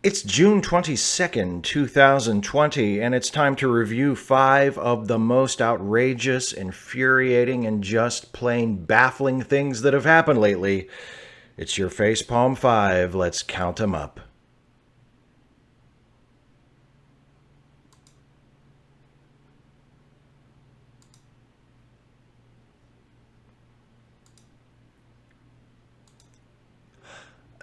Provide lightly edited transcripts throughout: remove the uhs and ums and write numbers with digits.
It's June 22nd, 2020, and it's time to review 5 of the most outrageous, infuriating, and just plain baffling things that have happened lately. It's your Facepalm 5. Let's count them up.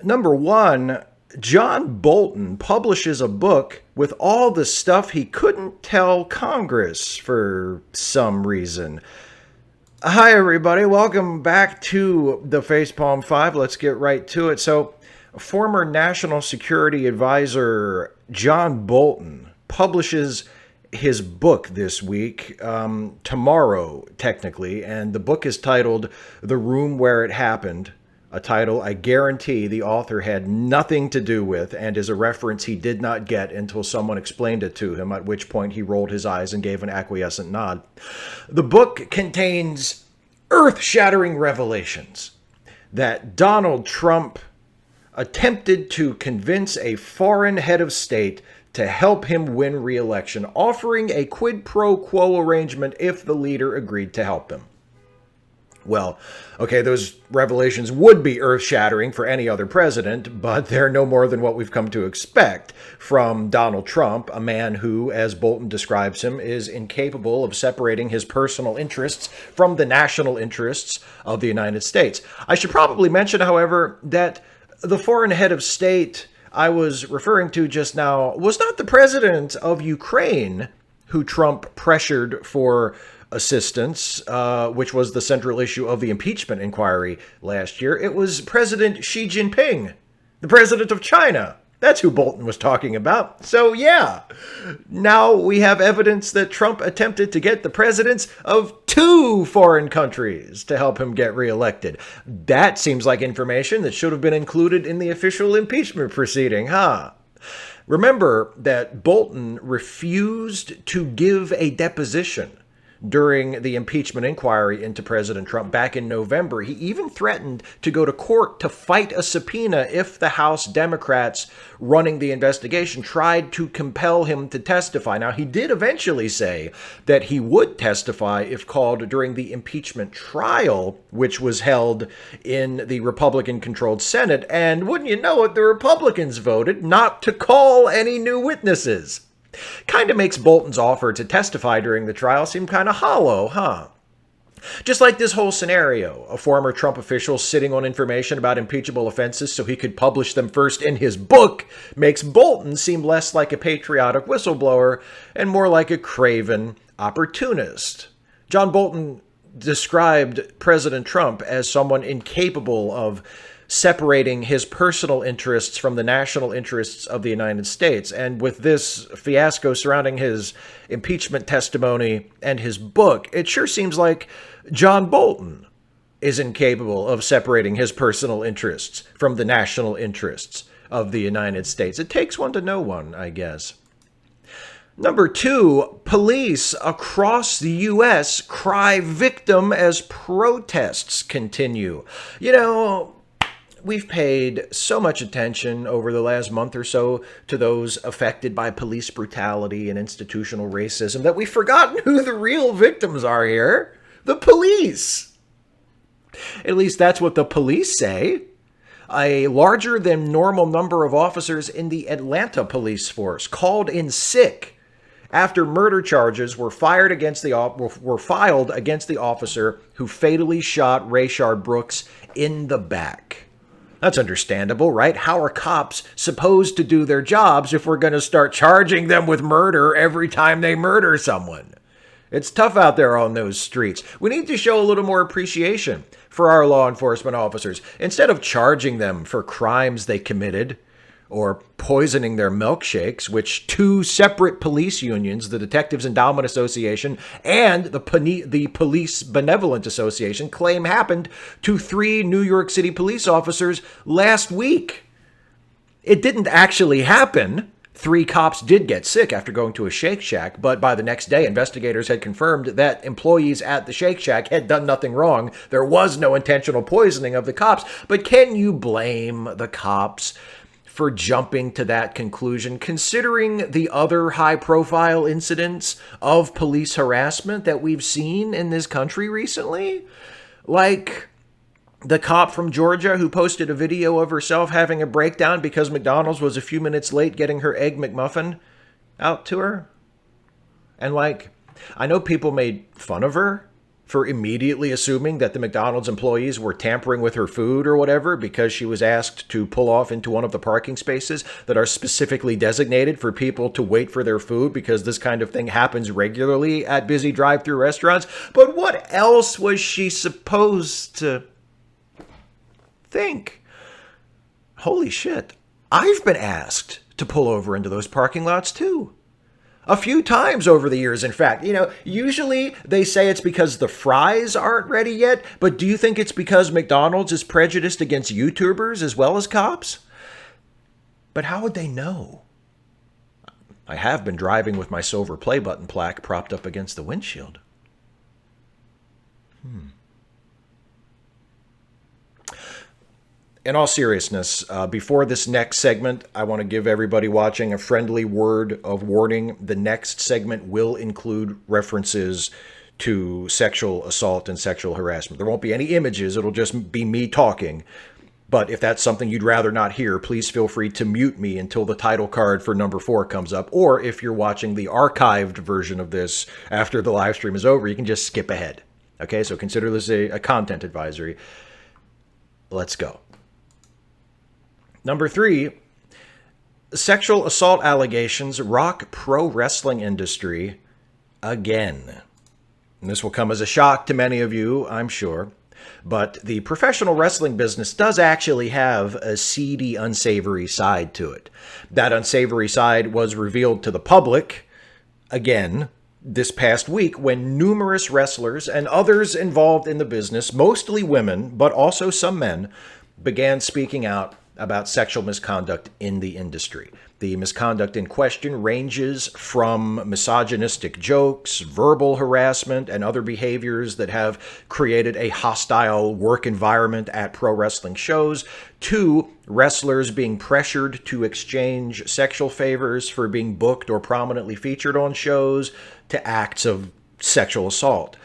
Number 1, John Bolton publishes a book with all the stuff he couldn't tell Congress for some reason. Hi, everybody. Welcome back to the Facepalm 5. Let's get right to it. So, former National Security Advisor John Bolton publishes his book this week, tomorrow, technically, and the book is titled The Room Where It Happened. A title I guarantee the author had nothing to do with and is a reference he did not get until someone explained it to him, at which point he rolled his eyes and gave an acquiescent nod. The book contains earth-shattering revelations that Donald Trump attempted to convince a foreign head of state to help him win re-election, offering a quid pro quo arrangement if the leader agreed to help him. Well, okay, those revelations would be earth-shattering for any other president, but they're no more than what we've come to expect from Donald Trump, a man who, as Bolton describes him, is incapable of separating his personal interests from the national interests of the United States. I should probably mention, however, that the foreign head of state I was referring to just now was not the president of Ukraine, who Trump pressured for assistance, which was the central issue of the impeachment inquiry last year. It was President Xi Jinping, the president of China. That's who Bolton was talking about. So yeah, now we have evidence that Trump attempted to get the presidents of 2 foreign countries to help him get reelected. That seems like information that should have been included in the official impeachment proceeding, huh? Remember that Bolton refused to give a deposition during the impeachment inquiry into President Trump back in November. He even threatened to go to court to fight a subpoena if the House Democrats running the investigation tried to compel him to testify. Now, he did eventually say that he would testify if called during the impeachment trial, which was held in the Republican-controlled Senate. And wouldn't you know it, the Republicans voted not to call any new witnesses. Kind of makes Bolton's offer to testify during the trial seem kind of hollow, huh? Just like this whole scenario, a former Trump official sitting on information about impeachable offenses so he could publish them first in his book makes Bolton seem less like a patriotic whistleblower and more like a craven opportunist. John Bolton described President Trump as someone incapable of separating his personal interests from the national interests of the United States. And with this fiasco surrounding his impeachment testimony and his book, it sure seems like John Bolton is incapable of separating his personal interests from the national interests of the United States. It takes one to know one, I guess. Number 2, police across the U.S. cry victim as protests continue. You know, we've paid so much attention over the last month or so to those affected by police brutality and institutional racism that we've forgotten who the real victims are here. The police. At least that's what the police say. A larger than normal number of officers in the Atlanta police force called in sick after murder charges were filed against the officer who fatally shot Rayshard Brooks in the back. That's understandable, right? How are cops supposed to do their jobs if we're going to start charging them with murder every time they murder someone? It's tough out there on those streets. We need to show a little more appreciation for our law enforcement officers. Instead of charging them for crimes they committed or poisoning their milkshakes, which 2 separate police unions, the Detectives Endowment Association and the Police Benevolent Association, claim happened to 3 New York City police officers last week. It didn't actually happen. 3 cops did get sick after going to a Shake Shack, but by the next day, investigators had confirmed that employees at the Shake Shack had done nothing wrong. There was no intentional poisoning of the cops. But can you blame the cops for jumping to that conclusion, considering the other high-profile incidents of police harassment that we've seen in this country recently? Like the cop from Georgia who posted a video of herself having a breakdown because McDonald's was a few minutes late getting her Egg McMuffin out to her. And like, I know people made fun of her for immediately assuming that the McDonald's employees were tampering with her food or whatever because she was asked to pull off into one of the parking spaces that are specifically designated for people to wait for their food, because this kind of thing happens regularly at busy drive-thru restaurants. But what else was she supposed to think? Holy shit. I've been asked to pull over into those parking lots too. A few times over the years, in fact. You know, usually they say it's because the fries aren't ready yet, but do you think it's because McDonald's is prejudiced against YouTubers as well as cops? But how would they know? I have been driving with my silver play button plaque propped up against the windshield. In all seriousness, before this next segment, I want to give everybody watching a friendly word of warning. The next segment will include references to sexual assault and sexual harassment. There won't be any images. It'll just be me talking. But if that's something you'd rather not hear, please feel free to mute me until the title card for number 4 comes up. Or if you're watching the archived version of this after the live stream is over, you can just skip ahead. Okay, so consider this a content advisory. Let's go. Number 3, sexual assault allegations rock pro wrestling industry again. And this will come as a shock to many of you, I'm sure. But the professional wrestling business does actually have a seedy, unsavory side to it. That unsavory side was revealed to the public, again, this past week when numerous wrestlers and others involved in the business, mostly women, but also some men, began speaking out about sexual misconduct in the industry. The misconduct in question ranges from misogynistic jokes, verbal harassment, and other behaviors that have created a hostile work environment at pro wrestling shows, to wrestlers being pressured to exchange sexual favors for being booked or prominently featured on shows, to acts of sexual assault.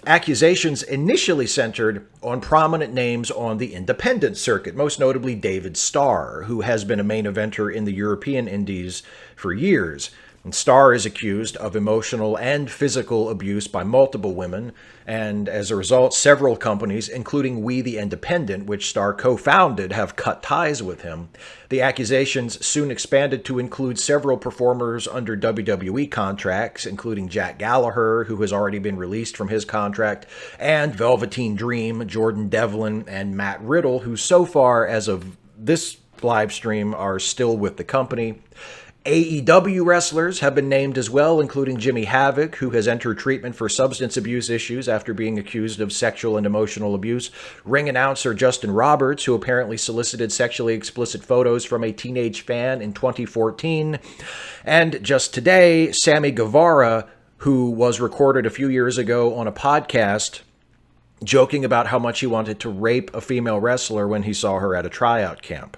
Accusations initially centered on prominent names on the independent circuit, most notably David Starr, who has been a main eventer in the European Indies for years. And Starr is accused of emotional and physical abuse by multiple women, and as a result, several companies, including We the Independent, which Starr co-founded, have cut ties with him. The accusations soon expanded to include several performers under WWE contracts, including Jack Gallagher, who has already been released from his contract, and Velveteen Dream, Jordan Devlin, and Matt Riddle, who so far, as of this live stream, are still with the company. AEW wrestlers have been named as well, including Jimmy Havoc, who has entered treatment for substance abuse issues after being accused of sexual and emotional abuse. Ring announcer Justin Roberts, who apparently solicited sexually explicit photos from a teenage fan in 2014. And just today, Sammy Guevara, who was recorded a few years ago on a podcast joking about how much he wanted to rape a female wrestler when he saw her at a tryout camp.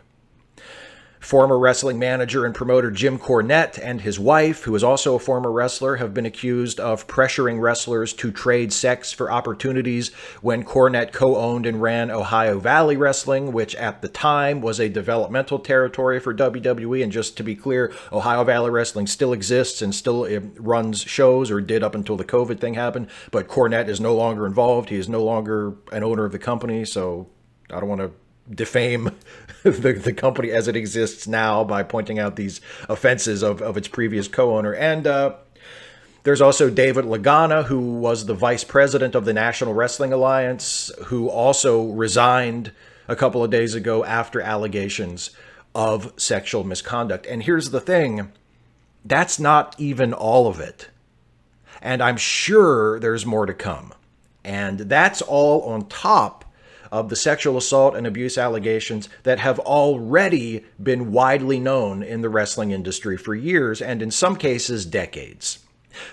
Former wrestling manager and promoter Jim Cornette and his wife, who is also a former wrestler, have been accused of pressuring wrestlers to trade sex for opportunities when Cornette co-owned and ran Ohio Valley Wrestling, which at the time was a developmental territory for WWE. And just to be clear, Ohio Valley Wrestling still exists and still runs shows, or did up until the COVID thing happened. But Cornette is no longer involved. He is no longer an owner of the company, so I don't want to defame the company as it exists now by pointing out these offenses of its previous co-owner. And there's also David Lagana, who was the vice president of the National Wrestling Alliance, who also resigned a couple of days ago after allegations of sexual misconduct. And here's the thing, that's not even all of it. And I'm sure there's more to come. And that's all on top of the sexual assault and abuse allegations that have already been widely known in the wrestling industry for years, and in some cases, decades.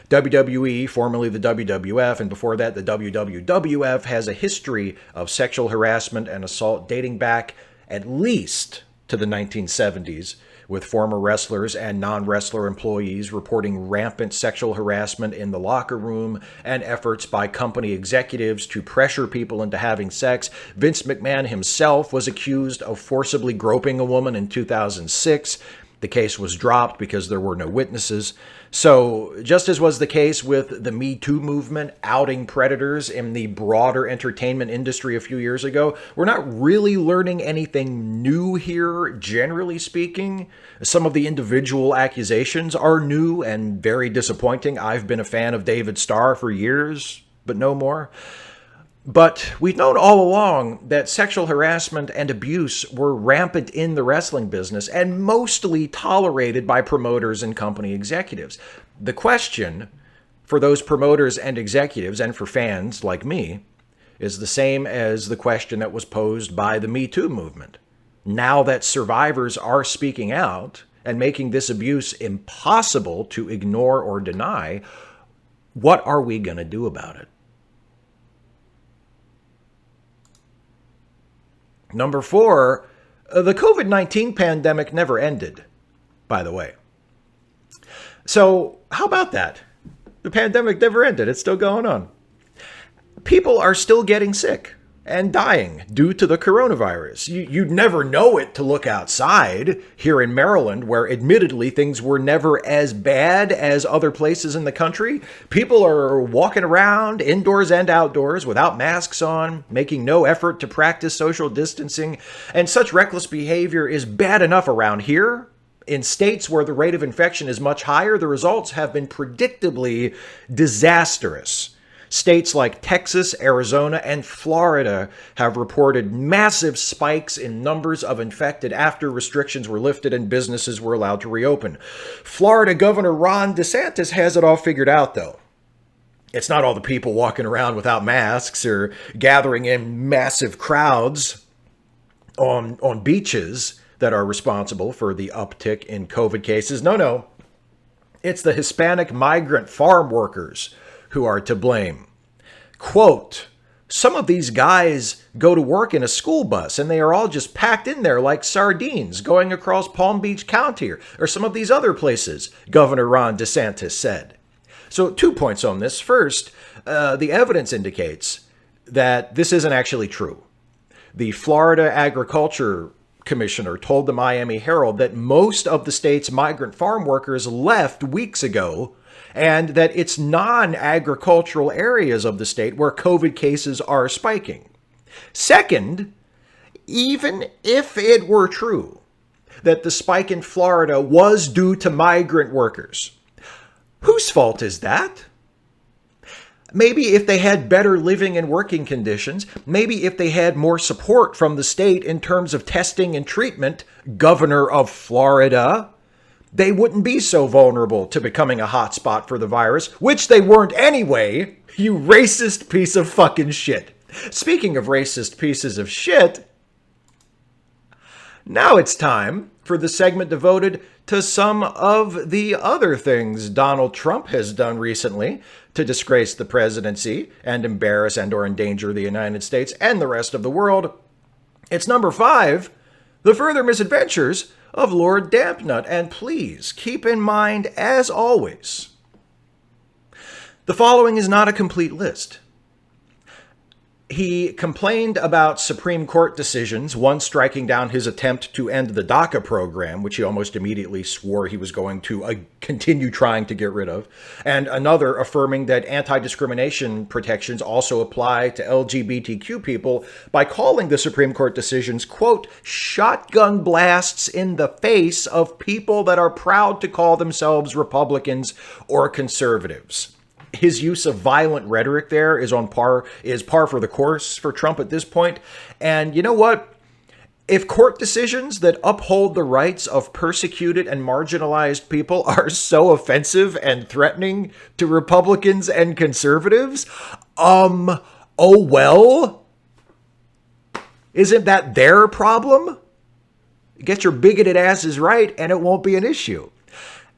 WWE, formerly the WWF, and before that the WWF, has a history of sexual harassment and assault dating back at least to the 1970s, with former wrestlers and non-wrestler employees reporting rampant sexual harassment in the locker room and efforts by company executives to pressure people into having sex. Vince McMahon himself was accused of forcibly groping a woman in 2006. The case was dropped because there were no witnesses. So, just as was the case with the Me Too movement outing predators in the broader entertainment industry a few years ago, we're not really learning anything new here, generally speaking. Some of the individual accusations are new and very disappointing. I've been a fan of David Starr for years, but no more. But we've known all along that sexual harassment and abuse were rampant in the wrestling business and mostly tolerated by promoters and company executives. The question for those promoters and executives, and for fans like me, is the same as the question that was posed by the Me Too movement. Now that survivors are speaking out and making this abuse impossible to ignore or deny, what are we going to do about it? Number 4, the COVID-19 pandemic never ended, by the way. So how about that? The pandemic never ended. It's still going on. People are still getting sick and dying due to the coronavirus. You'd never know it to look outside here in Maryland, where admittedly things were never as bad as other places in the country. People are walking around indoors and outdoors without masks on, making no effort to practice social distancing, and such reckless behavior is bad enough around here. In states where the rate of infection is much higher, the results have been predictably disastrous. States like Texas, Arizona, and Florida have reported massive spikes in numbers of infected after restrictions were lifted and businesses were allowed to reopen. Florida Governor Ron DeSantis has it all figured out, though. It's not all the people walking around without masks or gathering in massive crowds on beaches that are responsible for the uptick in COVID cases. No. It's the Hispanic migrant farm workers who are to blame. Quote, some of these guys go to work in a school bus and they are all just packed in there like sardines going across Palm Beach County or some of these other places, Governor Ron DeSantis said. So 2 points on this. First, the evidence indicates that this isn't actually true. The Florida Agriculture Commissioner told the Miami Herald that most of the state's migrant farm workers left weeks ago, and that it's non-agricultural areas of the state where COVID cases are spiking. Second, even if it were true that the spike in Florida was due to migrant workers, whose fault is that? Maybe if they had better living and working conditions, maybe if they had more support from the state in terms of testing and treatment, Governor of Florida, they wouldn't be so vulnerable to becoming a hotspot for the virus, which they weren't anyway, you racist piece of fucking shit. Speaking of racist pieces of shit, now it's time for the segment devoted to some of the other things Donald Trump has done recently to disgrace the presidency and embarrass and or endanger the United States and the rest of the world. It's number 5, the further misadventures of Lord Dampnut. And please keep in mind, as always, the following is not a complete list. He complained about Supreme Court decisions, one striking down his attempt to end the DACA program, which he almost immediately swore he was going to continue trying to get rid of, and another affirming that anti-discrimination protections also apply to LGBTQ people by calling the Supreme Court decisions, quote, shotgun blasts in the face of people that are proud to call themselves Republicans or conservatives. His use of violent rhetoric there is par for the course for Trump at this point. And you know what? If court decisions that uphold the rights of persecuted and marginalized people are so offensive and threatening to Republicans and conservatives, oh well, isn't that their problem? Get your bigoted asses right and it won't be an issue.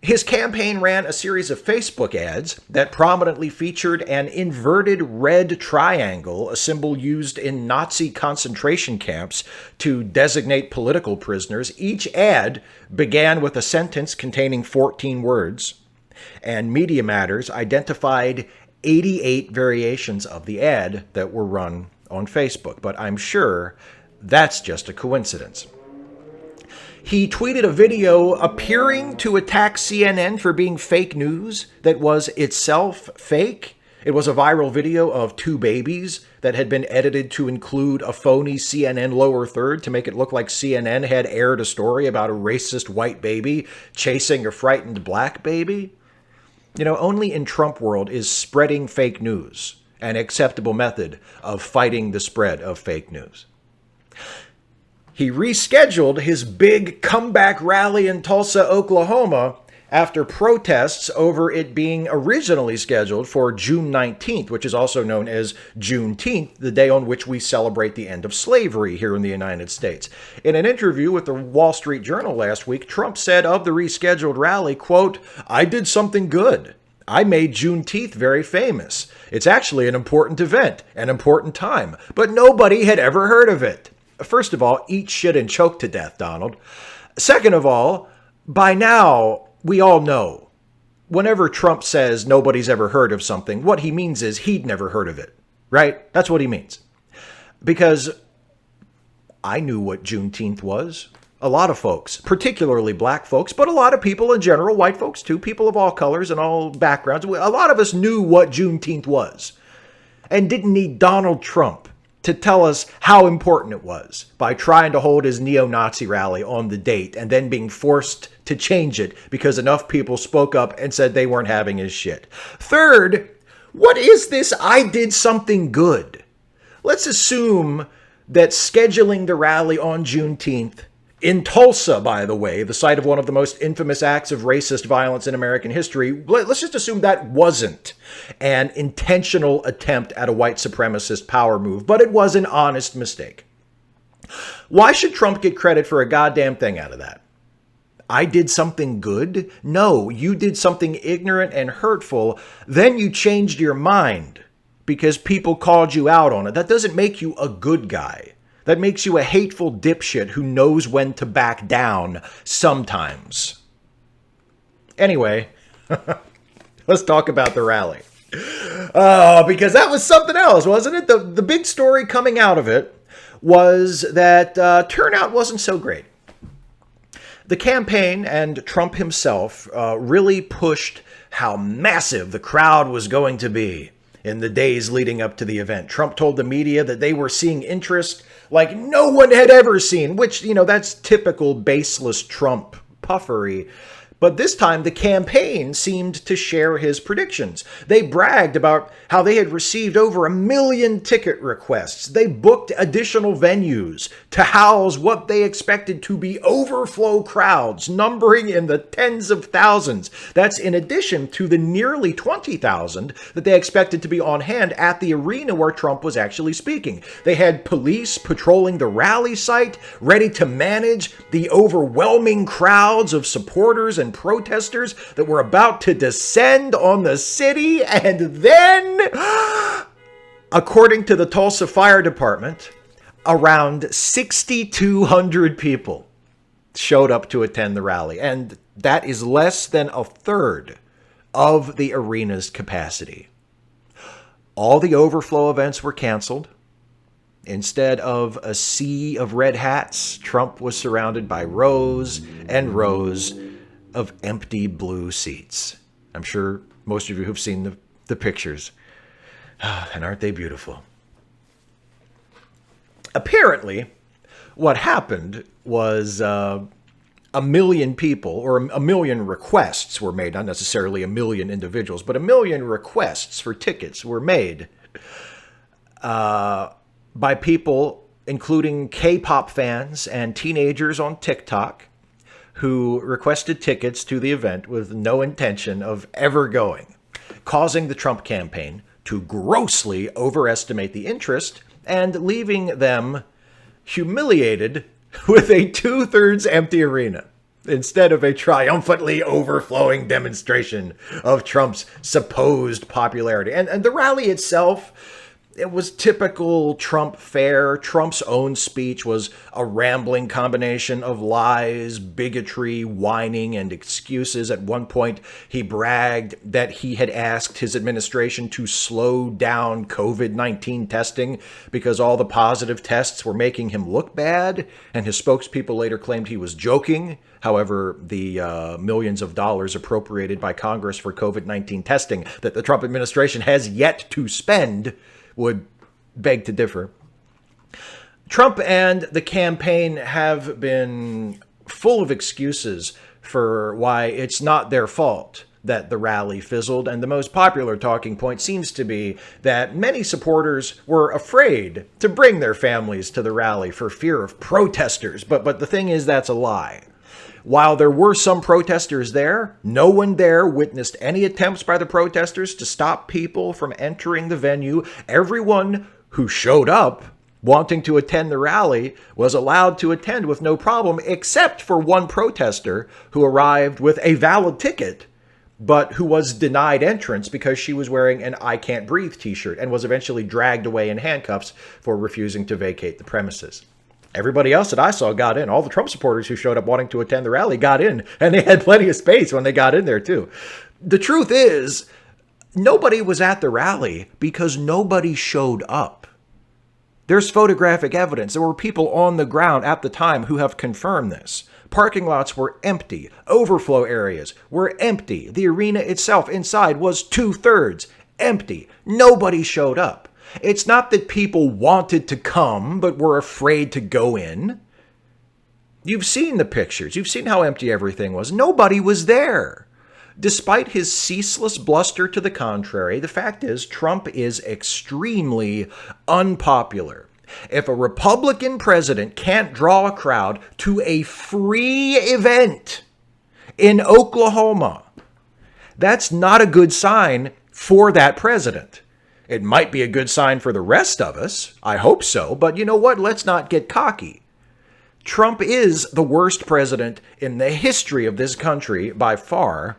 His campaign ran a series of Facebook ads that prominently featured an inverted red triangle, a symbol used in Nazi concentration camps to designate political prisoners. Each ad began with a sentence containing 14 words, and Media Matters identified 88 variations of the ad that were run on Facebook. But I'm sure that's just a coincidence. He tweeted a video appearing to attack CNN for being fake news that was itself fake. It was a viral video of two babies that had been edited to include a phony CNN lower third to make it look like CNN had aired a story about a racist white baby chasing a frightened black baby. You know, only in Trump world is spreading fake news an acceptable method of fighting the spread of fake news. He rescheduled his big comeback rally in Tulsa, Oklahoma, after protests over it being originally scheduled for June 19th, which is also known as Juneteenth, the day on which we celebrate the end of slavery here in the United States. In an interview with the Wall Street Journal last week, Trump said of the rescheduled rally, quote, "I did something good. I made Juneteenth very famous. It's actually an important event, an important time, but nobody had ever heard of it." First of all, eat shit and choke to death, Donald. Second of all, by now, we all know, whenever Trump says nobody's ever heard of something, what he means is he'd never heard of it, right? That's what he means. Because I knew what Juneteenth was. A lot of folks, particularly black folks, but a lot of people in general, white folks too, people of all colors and all backgrounds, a lot of us knew what Juneteenth was and didn't need Donald Trump to tell us how important it was by trying to hold his neo-Nazi rally on the date and then being forced to change it because enough people spoke up and said they weren't having his shit. Third, what is this "I did something good"? Let's assume that scheduling the rally on Juneteenth in Tulsa, by the way, the site of one of the most infamous acts of racist violence in American history, let's just assume that wasn't an intentional attempt at a white supremacist power move, but it was an honest mistake. Why should Trump get credit for a goddamn thing out of that? I did something good? No, you did something ignorant and hurtful. Then you changed your mind because people called you out on it. That doesn't make you a good guy. That makes you a hateful dipshit who knows when to back down sometimes. Anyway, let's talk about the rally. Because that was something else, wasn't it? The big story coming out of it was that turnout wasn't so great. The campaign and Trump himself really pushed how massive the crowd was going to be in the days leading up to the event. Trump told the media that they were seeing interest like no one had ever seen, which, you know, that's typical baseless Trump puffery. But this time, the campaign seemed to share his predictions. They bragged about how they had received over 1 million ticket requests. They booked additional venues to house what they expected to be overflow crowds, numbering in the tens of thousands. That's in addition to the nearly 20,000 that they expected to be on hand at the arena where Trump was actually speaking. They had police patrolling the rally site, ready to manage the overwhelming crowds of supporters and protesters that were about to descend on the city. And then, according to the Tulsa Fire Department, around 6,200 people showed up to attend the rally. And that is less than a third of the arena's capacity. All the overflow events were canceled. Instead of a sea of red hats, Trump was surrounded by rows and rows of empty blue seats. I'm sure most of you have seen the pictures. And aren't they beautiful? Apparently, what happened was 1 million people, or 1 million requests were made, not necessarily 1 million individuals, but 1 million requests for tickets were made by people, including K-pop fans and teenagers on TikTok, who requested tickets to the event with no intention of ever going, causing the Trump campaign to grossly overestimate the interest and leaving them humiliated with a 2/3 empty arena. instead of a triumphantly overflowing demonstration of Trump's supposed popularity. And the rally itself, it was typical Trump fare. Trump's own speech was a rambling combination of lies, bigotry, whining, and excuses. At one point, he bragged that he had asked his administration to slow down COVID-19 testing because all the positive tests were making him look bad, and his spokespeople later claimed he was joking. However, the millions of dollars appropriated by Congress for COVID-19 testing that the Trump administration has yet to spend would beg to differ. Trump and the campaign have been full of excuses for why it's not their fault that the rally fizzled, and the most popular talking point seems to be that many supporters were afraid to bring their families to the rally for fear of protesters. But the thing is, that's a lie. While there were some protesters there, no one there witnessed any attempts by the protesters to stop people from entering the venue. Everyone who showed up wanting to attend the rally was allowed to attend with no problem, except for one protester who arrived with a valid ticket, but who was denied entrance because she was wearing an "I Can't Breathe" t-shirt and was eventually dragged away in handcuffs for refusing to vacate the premises. Everybody else that I saw got in. All the Trump supporters who showed up wanting to attend the rally got in, and they had plenty of space when they got in there too. The truth is, nobody was at the rally because nobody showed up. There's photographic evidence. There were people on the ground at the time who have confirmed this. Parking lots were empty. Overflow areas were empty. The arena itself inside was 2/3 empty. Nobody showed up. It's not that people wanted to come but were afraid to go in. You've seen the pictures. You've seen how empty everything was. Nobody was there. Despite his ceaseless bluster to the contrary, the fact is Trump is extremely unpopular. If a Republican president can't draw a crowd to a free event in Oklahoma, that's not a good sign for that president. It might be a good sign for the rest of us. I hope so. But you know what? Let's not get cocky. Trump is the worst president in the history of this country by far.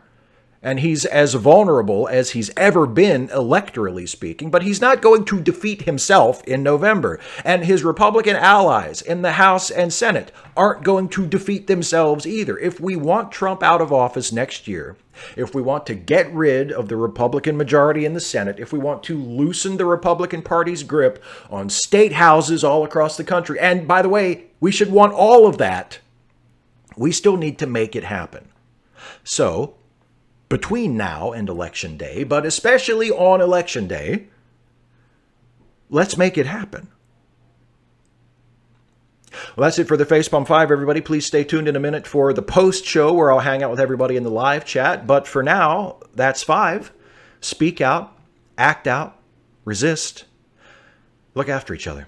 And he's as vulnerable as he's ever been, electorally speaking. But he's not going to defeat himself in November. And his Republican allies in the House and Senate aren't going to defeat themselves either. If we want Trump out of office next year, if we want to get rid of the Republican majority in the Senate, if we want to loosen the Republican Party's grip on state houses all across the country, and by the way, we should want all of that, we still need to make it happen. So, between now and Election Day, but especially on Election Day, let's make it happen. Well, that's it for the Facepalm 5, everybody. Please stay tuned in a minute for the post-show where I'll hang out with everybody in the live chat. But for now, that's 5. Speak out, act out, resist, look after each other.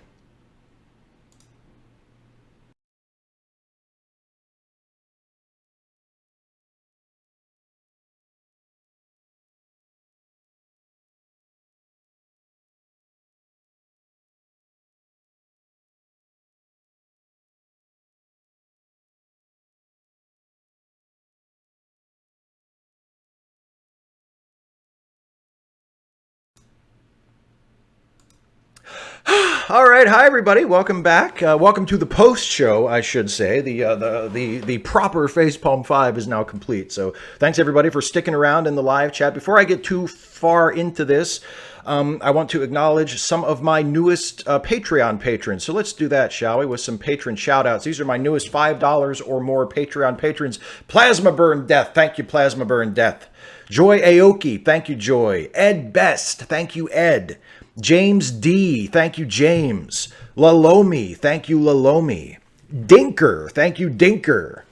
All right, hi everybody. Welcome back. Welcome to the post show, I should say. The proper Facepalm 5 is now complete. So thanks everybody for sticking around in the live chat. Before I get too far into this, I want to acknowledge some of my newest Patreon patrons. So let's do that, shall we, with some patron shoutouts. These are my newest $5 or more Patreon patrons. Plasma Burn Death. Thank you, Plasma Burn Death. Joy Aoki. Thank you, Joy. Ed Best. Thank you, Ed. James D. Thank you, James. Lalomi. Thank you, Lalomi. Dinker. Thank you, Dinker.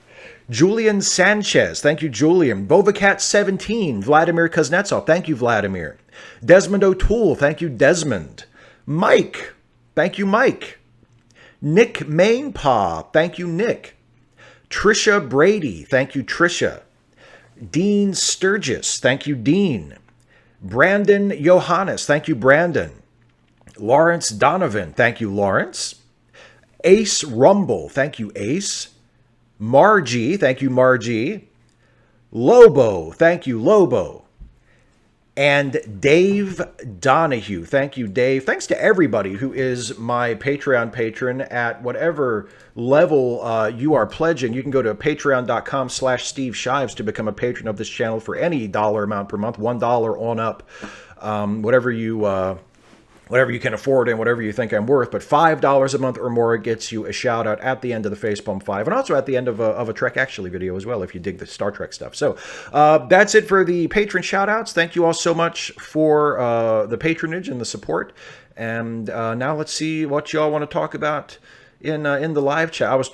Julian Sanchez. Thank you, Julian. Bovacat17. Vladimir Kuznetsov. Thank you, Vladimir. Desmond O'Toole. Thank you, Desmond. Mike. Thank you, Mike. Nick Mainpaw. Thank you, Nick. Trisha Brady. Thank you, Trisha. Dean Sturgis. Thank you, Dean. Brandon Johannes, thank you, Brandon. Lawrence Donovan, thank you, Lawrence. Ace Rumble, thank you, Ace. Margie, thank you, Margie. Lobo, thank you, Lobo. And Dave Donahue. Thank you, Dave. Thanks to everybody who is my Patreon patron at whatever level you are pledging. You can go to patreon.com/Steve Shives to become a patron of this channel for any dollar amount per month, $1 on up, whatever you can afford and whatever you think I'm worth. But $5 a month or more gets you a shout out at the end of the Facepalm 5 and also at the end of a Trek Actually video as well if you dig the Star Trek stuff. So that's it for the patron shout outs. Thank you all so much for the patronage and the support. And now let's see what y'all want to talk about in the live chat. I was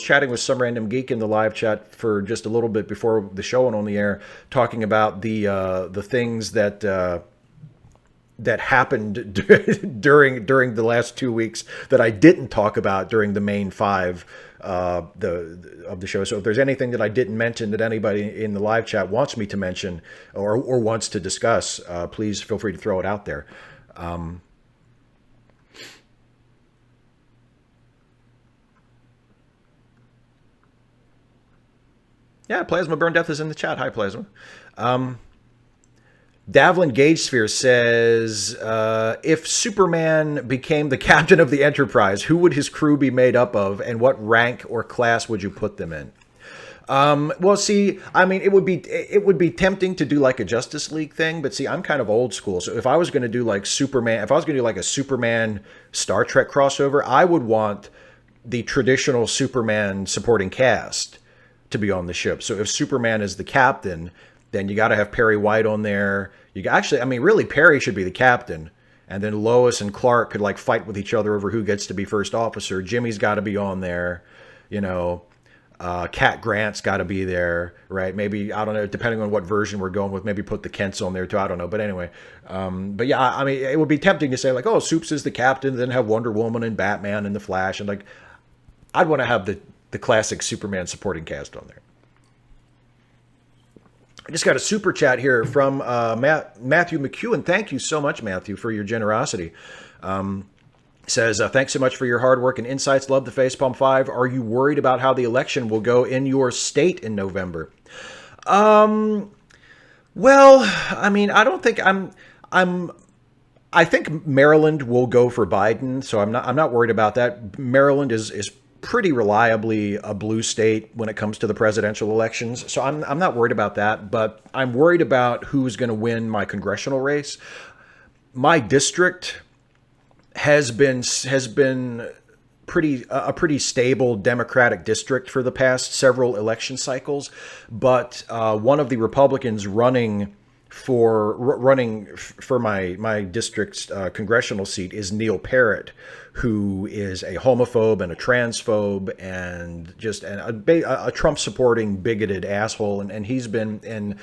chatting with some random geek in the live chat for just a little bit before the show went on the air, talking about the things that happened during the last 2 weeks that I didn't talk about during the main 5 of the show. So if there's anything that I didn't mention that anybody in the live chat wants me to mention or wants to discuss, please feel free to throw it out there. Yeah, Plasma Burn Death is in the chat. Hi, Plasma. Davlin Gage Sphere says, if Superman became the captain of the Enterprise, who would his crew be made up of, and what rank or class would you put them in? Well, see, I mean, it would be tempting to do like a Justice League thing, but see, I'm kind of old school. So if I was going to do like Superman, if I was going to do like a Superman Star Trek crossover, I would want the traditional Superman supporting cast to be on the ship. So if Superman is the captain, then you got to have Perry White on there. Really, Perry should be the captain. And then Lois and Clark could like fight with each other over who gets to be first officer. Jimmy's got to be on there. You know, Cat Grant's got to be there, right? Maybe, I don't know, depending on what version we're going with, maybe put the Kents on there too. I don't know. But anyway, but yeah, I mean, it would be tempting to say like, oh, Supes is the captain, then have Wonder Woman and Batman and the Flash. And like, I'd want to have the classic Superman supporting cast on there. I just got a super chat here from Matthew McEwen. Thank you so much, Matthew, for your generosity. Says, thanks so much for your hard work and insights. Love the Facepalm 5. Are you worried about how the election will go in your state in November? Well, I mean, I don't think I think Maryland will go for Biden, so I'm not worried about that. Maryland is pretty reliably a blue state when it comes to the presidential elections. So I'm not worried about that, but I'm worried about who's going to win my congressional race. My district has been a pretty stable Democratic district for the past several election cycles, but one of the Republicans running for my district's congressional seat is Neil Parrott, who is a homophobe and a transphobe and just a Trump-supporting, bigoted asshole. And he's been in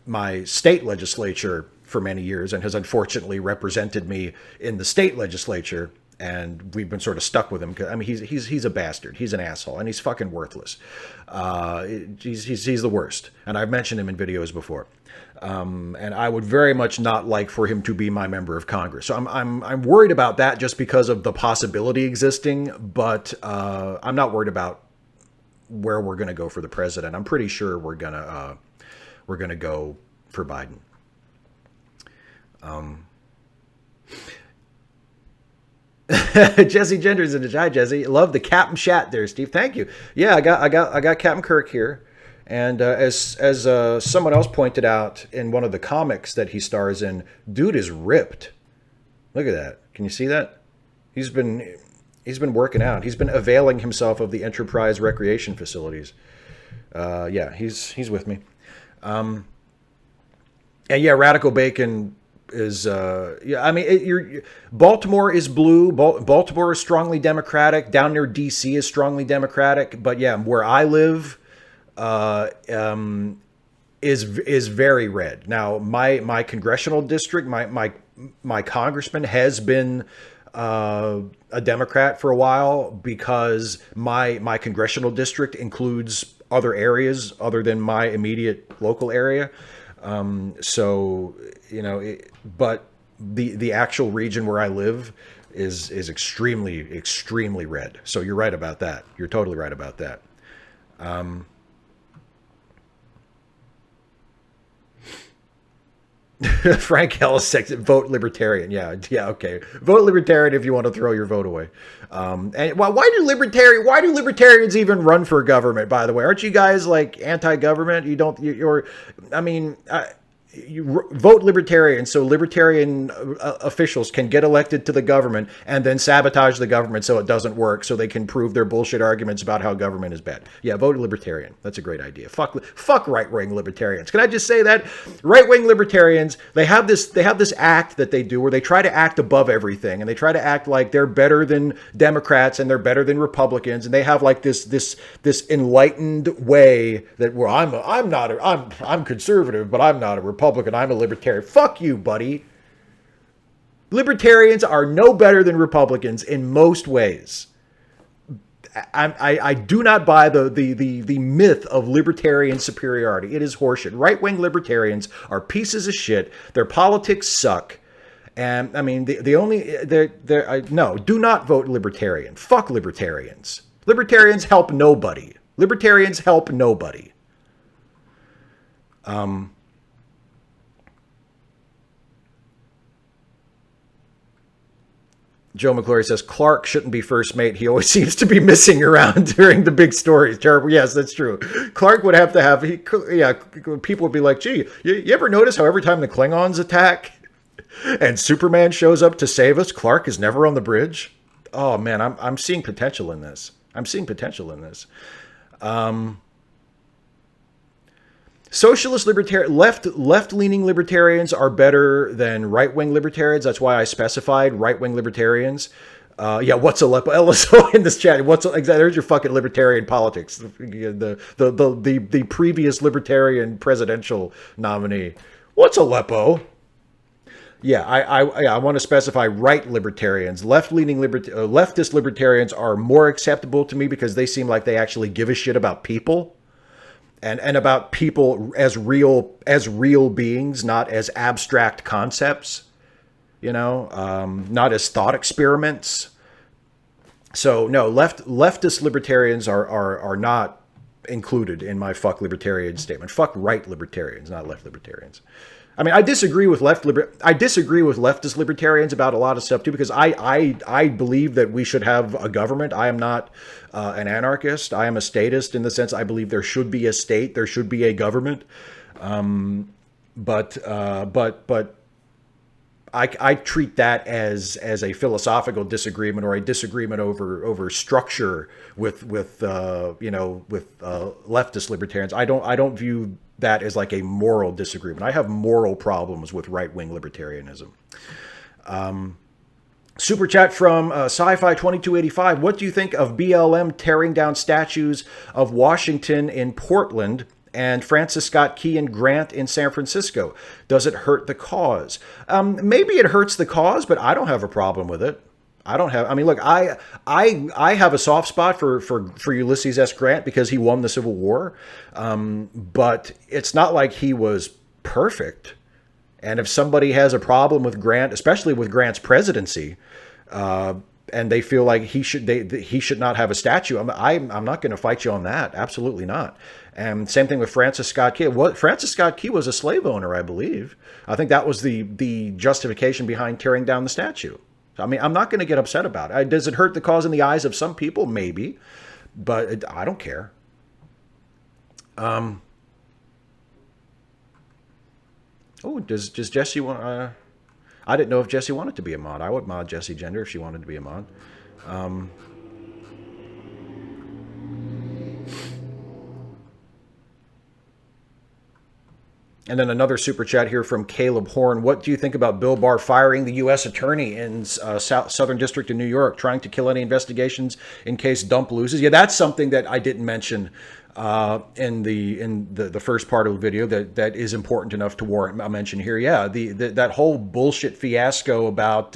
my state legislature for many years and has unfortunately represented me in the state legislature. And we've been sort of stuck with him. I mean, he's a bastard. He's an asshole, and he's fucking worthless. He's the worst. And I've mentioned him in videos before. And I would very much not like for him to be my member of Congress. So I'm worried about that just because of the possibility existing. But I'm not worried about where we're going to go for the president. I'm pretty sure we're gonna go for Biden. Jesse Genders in the hi Jesse. Love the Captain Shat there, Steve. Thank you. Yeah, I got Captain Kirk here, and as someone else pointed out in one of the comics that he stars in, dude is ripped. Look at that. Can you see that? He's been working out. He's been availing himself of the Enterprise recreation facilities. Yeah, he's with me. And yeah, Radical Bacon is yeah, I mean Baltimore is blue. Baltimore is strongly Democratic. Down near DC is strongly Democratic. But yeah, where I live is very red. Now my congressional district, my congressman has been a Democrat for a while because my congressional district includes other areas other than my immediate local area. So, you know, but the actual region where I live is extremely red. So you're right about that. You're totally right about that. Frank Ellis says, vote libertarian. Yeah, okay. Vote libertarian if you want to throw your vote away. And why do libertarians even run for government? By the way, aren't you guys like anti-government? You vote libertarian so libertarian officials can get elected to the government and then sabotage the government so it doesn't work, so they can prove their bullshit arguments about how government is bad. Yeah, vote libertarian. That's a great idea. Fuck right-wing libertarians. Can I just say that? Right-wing libertarians, they have this act that they do where they try to act above everything, and they try to act like they're better than Democrats and they're better than Republicans, and they have like this enlightened way that where I'm conservative, but I'm not a Republican. I'm a libertarian. Fuck you, buddy. Libertarians are no better than Republicans in most ways. I do not buy the myth of libertarian superiority. It is horseshit. Right-wing libertarians are pieces of shit. Their politics suck. And I mean, no, do not vote libertarian. Fuck libertarians. Libertarians help nobody. Libertarians help nobody. Joe McClory says, Clark shouldn't be first mate. He always seems to be missing around during the big stories. Terrible. Yes, that's true. Clark would have to have, people would be like, gee, you ever notice how every time the Klingons attack and Superman shows up to save us, Clark is never on the bridge? Oh, man, I'm seeing potential in this. Socialist left-leaning libertarians are better than right-wing libertarians. That's why I specified right-wing libertarians. What's Aleppo? LSO in this chat. There's your fucking libertarian politics. The previous libertarian presidential nominee. What's Aleppo? Yeah, I want to specify right libertarians. Leftist libertarians are more acceptable to me because they seem like they actually give a shit about people. And about people as real beings, not as abstract concepts, not as thought experiments. So no, leftist libertarians are not included in my fuck libertarian statement. Fuck right libertarians, not left libertarians. I mean, I disagree with leftist libertarians about a lot of stuff too, because I believe that we should have a government. I am not an anarchist. I am a statist in the sense I believe there should be a state, there should be a government. But I treat that as a philosophical disagreement or a disagreement over structure with leftist libertarians. I don't view that as like a moral disagreement. I have moral problems with right-wing libertarianism. Super chat from Sci-Fi 2285. What do you think of BLM tearing down statues of Washington in Portland and Francis Scott Key and Grant in San Francisco? Does it hurt the cause? Maybe it hurts the cause, but I don't have a problem with it. Look, I have a soft spot for Ulysses S. Grant because he won the Civil War. But it's not like he was perfect. And if somebody has a problem with Grant, especially with Grant's presidency, and they feel like he should not have a statue, I'm not going to fight you on that. Absolutely not. And same thing with Francis Scott Key. Francis Scott Key was a slave owner, I believe. I think that was the justification behind tearing down the statue. I mean, I'm not going to get upset about it. Does it hurt the cause in the eyes of some people? Maybe, but I don't care. Oh, does Jesse want? I didn't know if Jesse wanted to be a mod. I would mod Jesse Gender if she wanted to be a mod. And then another super chat here from Caleb Horn. What do you think about Bill Barr firing the U.S. attorney in Southern District of New York, trying to kill any investigations in case Dump loses? Yeah, that's something that I didn't mention in the first part of the video that is important enough to warrant a mention here. Yeah, that whole bullshit fiasco about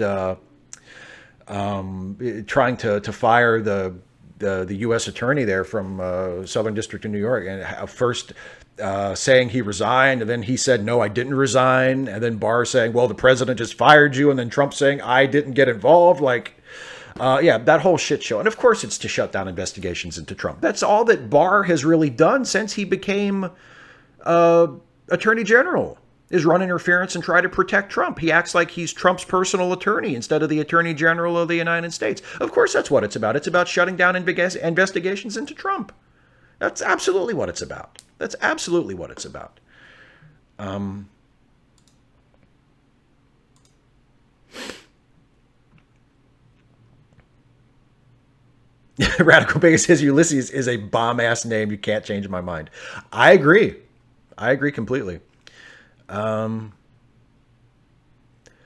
trying to fire the the U.S. attorney there from Southern District of New York, and first saying he resigned, and then he said, no, I didn't resign, and then Barr saying, well, the president just fired you, and then Trump saying, I didn't get involved. Like, yeah, that whole shit show. And of course it's to shut down investigations into Trump. That's all that Barr has really done since he became attorney general, is run interference and try to protect Trump. He acts like he's Trump's personal attorney instead of the attorney general of the United States. Of course that's what it's about. It's about shutting down investigations into Trump. That's absolutely what it's about. That's absolutely what it's about. Radical Bacon says Ulysses is a bomb-ass name. You can't change my mind. I agree. I agree completely.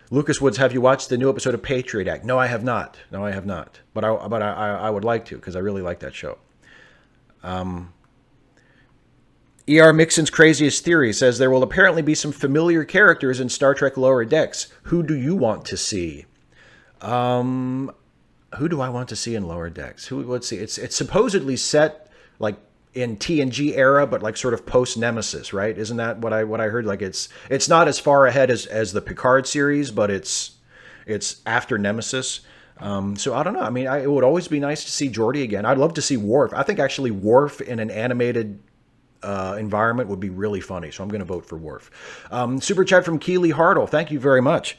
Lucas Woods, have you watched the new episode of Patriot Act? No, I have not. No, I have not. But I would like to, because I really like that show. E.R. Mixon's craziest theory says there will apparently be some familiar characters in Star Trek Lower Decks. Who do you want to see? Who do I want to see in Lower Decks? Let's see. It's supposedly set like in TNG era, but like sort of post Nemesis, right? Isn't that what I heard? Like it's not as far ahead as the Picard series, but it's after Nemesis. So I don't know. I mean, it would always be nice to see Geordi again. I'd love to see Worf. I think actually Worf in an animated environment would be really funny. So I'm going to vote for Worf. Super chat from Keely Hartle. Thank you very much.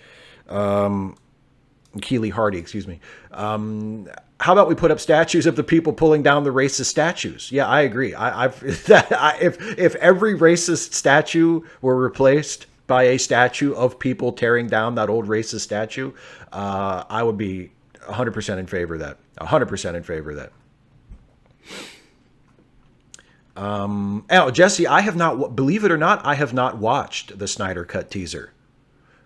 Keely Hardy, excuse me. How about we put up statues of the people pulling down the racist statues? Yeah, I agree. If every racist statue were replaced by a statue of people tearing down that old racist statue, I would be 100% in favor of that. 100% in favor of that. Oh, Jesse, I have not, believe it or not, I have not watched the Snyder Cut teaser.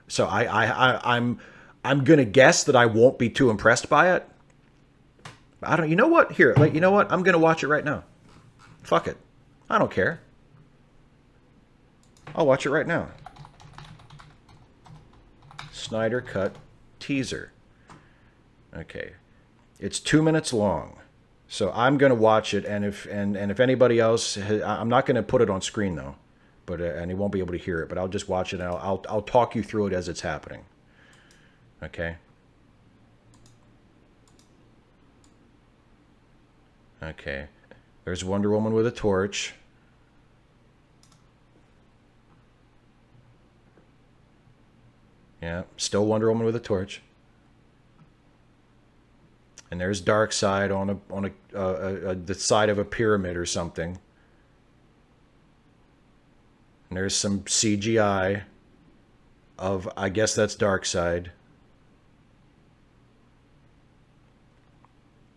So I'm going to guess that I won't be too impressed by it. I don't, you know what? Here, like, you know what? I'm going to watch it right now. Fuck it. I don't care. I'll watch it right now. Snyder Cut teaser. Okay. It's 2 minutes long. So I'm going to watch it, and if anybody else, I'm not going to put it on screen though, but and he won't be able to hear it. But I'll just watch it, and I'll talk you through it as it's happening. Okay. Okay. There's Wonder Woman with a torch. Yeah, still Wonder Woman with a torch. And there's Darkseid on the side of a pyramid or something. And there's some CGI of, I guess that's Darkseid.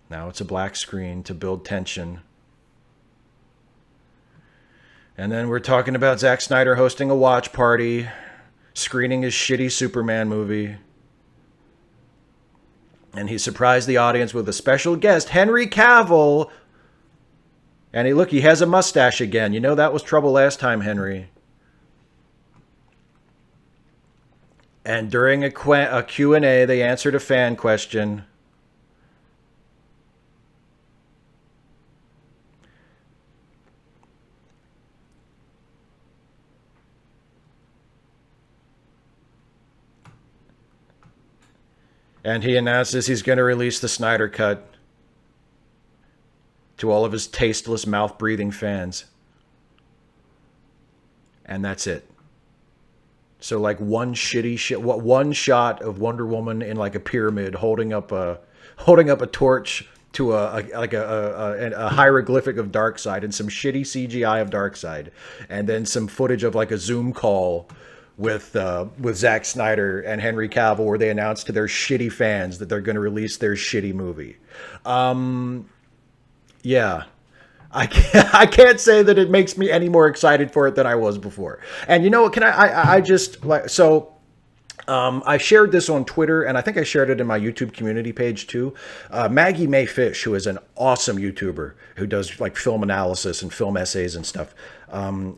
Now it's a black screen to build tension. And then we're talking about Zack Snyder hosting a watch party, screening his shitty Superman movie. And he surprised the audience with a special guest, Henry Cavill. And he has a mustache again. You know that was trouble last time, Henry. And during a Q&A, they answered a fan question. And he announces he's going to release the Snyder Cut to all of his tasteless, mouth-breathing fans. And that's it. So like one shot of Wonder Woman in like a pyramid holding up a torch to a hieroglyphic of Darkseid and some shitty CGI of Darkseid, and then some footage of like a Zoom call with Zack Snyder and Henry Cavill, where they announced to their shitty fans that they're going to release their shitty movie. Yeah, I can't say that it makes me any more excited for it than I was before. And you know what? Can I just like so? I shared this on Twitter, and I think I shared it in my YouTube community page too. Maggie Mae Fish, who is an awesome YouTuber who does like film analysis and film essays and stuff.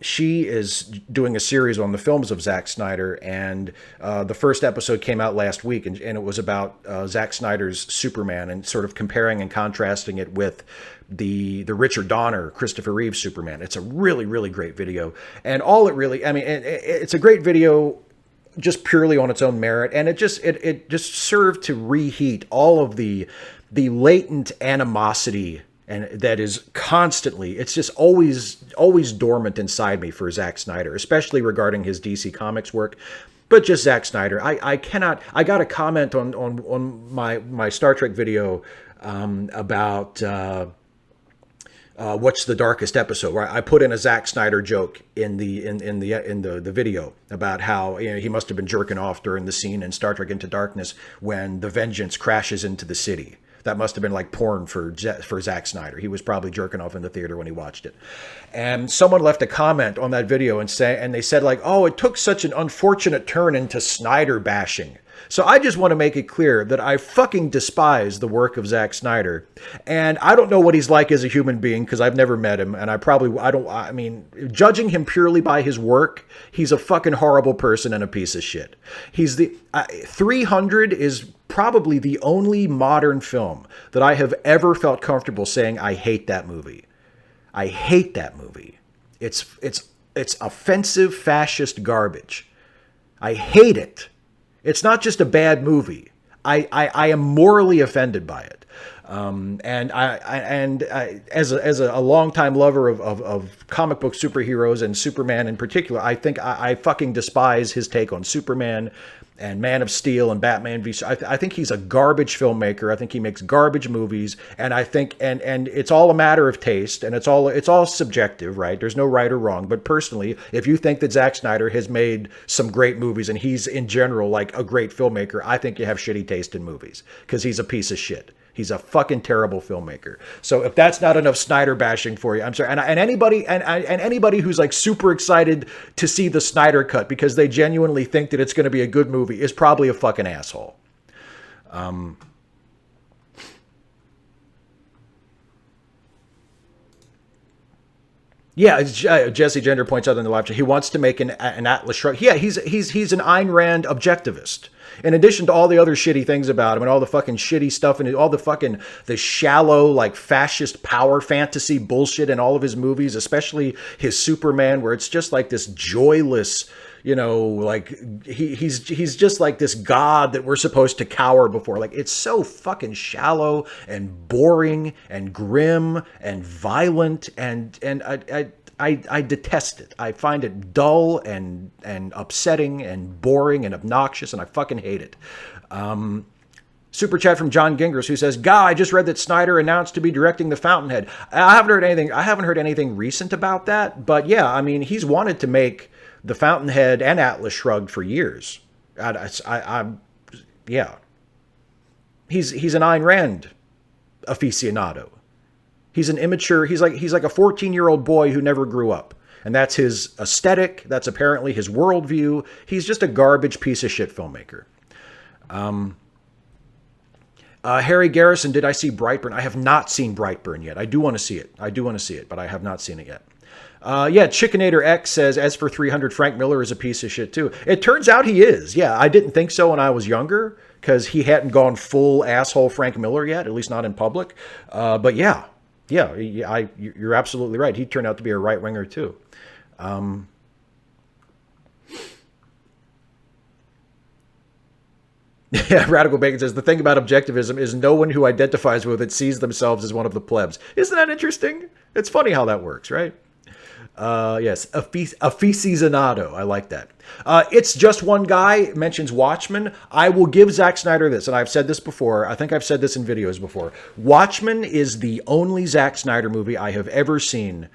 She is doing a series on the films of Zack Snyder, and the first episode came out last week, and it was about Zack Snyder's Superman and sort of comparing and contrasting it with the Richard Donner, Christopher Reeve Superman. It's a really, really great video, and all it really, I mean, it's a great video just purely on its own merit, and it just served to reheat all of the latent animosity and that is constantly, it's just always dormant inside me for Zack Snyder, especially regarding his DC Comics work. But just Zack Snyder, I got a comment on my Star Trek video about what's the darkest episode, where I put in a Zack Snyder joke in the video about how, you know, he must have been jerking off during the scene in Star Trek Into Darkness when the Vengeance crashes into the city. That must have been like porn for Zack Snyder. He was probably jerking off in the theater when he watched it. And someone left a comment on that video and they said like, oh, it took such an unfortunate turn into Snyder bashing. So I just want to make it clear that I fucking despise the work of Zack Snyder. And I don't know what he's like as a human being because I've never met him. And I mean, judging him purely by his work, he's a fucking horrible person and a piece of shit. 300 is probably the only modern film that I have ever felt comfortable saying, I hate that movie. I hate that movie. It's offensive fascist garbage. I hate it. It's not just a bad movie. I am morally offended by it. And as a longtime lover of comic book superheroes and Superman in particular, I think I fucking despise his take on Superman and Man of Steel and Batman v. I think he's a garbage filmmaker. I think he makes garbage movies, and I think and it's all a matter of taste, and it's all subjective, right? There's no right or wrong. But personally, if you think that Zack Snyder has made some great movies and he's in general like a great filmmaker, I think you have shitty taste in movies because he's a piece of shit. He's a fucking terrible filmmaker. So if that's not enough Snyder bashing for you, I'm sorry. And anybody who's like super excited to see the Snyder cut because they genuinely think that it's going to be a good movie is probably a fucking asshole. Yeah, Jesse Gender points out in the live chat, he wants to make an Atlas Shrugged. Yeah, he's an Ayn Rand objectivist. In addition to all the other shitty things about him and all the fucking shitty stuff and all the shallow, like fascist power fantasy bullshit in all of his movies, especially his Superman, where it's just like this joyless, you know, like he's just like this god that we're supposed to cower before. Like, it's so fucking shallow and boring and grim and violent, and I detest it. I find it dull and upsetting and boring and obnoxious, and I fucking hate it. Super chat from John Gingras, who says, "Guy, I just read that Snyder announced to be directing The Fountainhead." I haven't heard anything recent about that, but yeah, I mean, he's wanted to make The Fountainhead and Atlas Shrugged for years. Yeah. He's an Ayn Rand aficionado. He's an immature, he's like a 14-year-old boy who never grew up. And that's his aesthetic. That's apparently his worldview. He's just a garbage piece of shit filmmaker. Harry Garrison, did I see Brightburn? I have not seen Brightburn yet. I do want to see it, but I have not seen it yet. Yeah, Chickenator X says, as for 300, Frank Miller is a piece of shit too. It turns out he is. Yeah, I didn't think so when I was younger because he hadn't gone full asshole Frank Miller yet, at least not in public. But yeah, you're absolutely right. He turned out to be a right-winger too. Yeah, Radical Bacon says, the thing about objectivism is no one who identifies with it sees themselves as one of the plebs. Isn't that interesting? It's funny how that works, right? Yes, aficionado. I like that. It's Just One Guy mentions Watchmen. I will give Zack Snyder this, and I've said this before. I think I've said this in videos before. Watchmen is the only Zack Snyder movie I have ever seen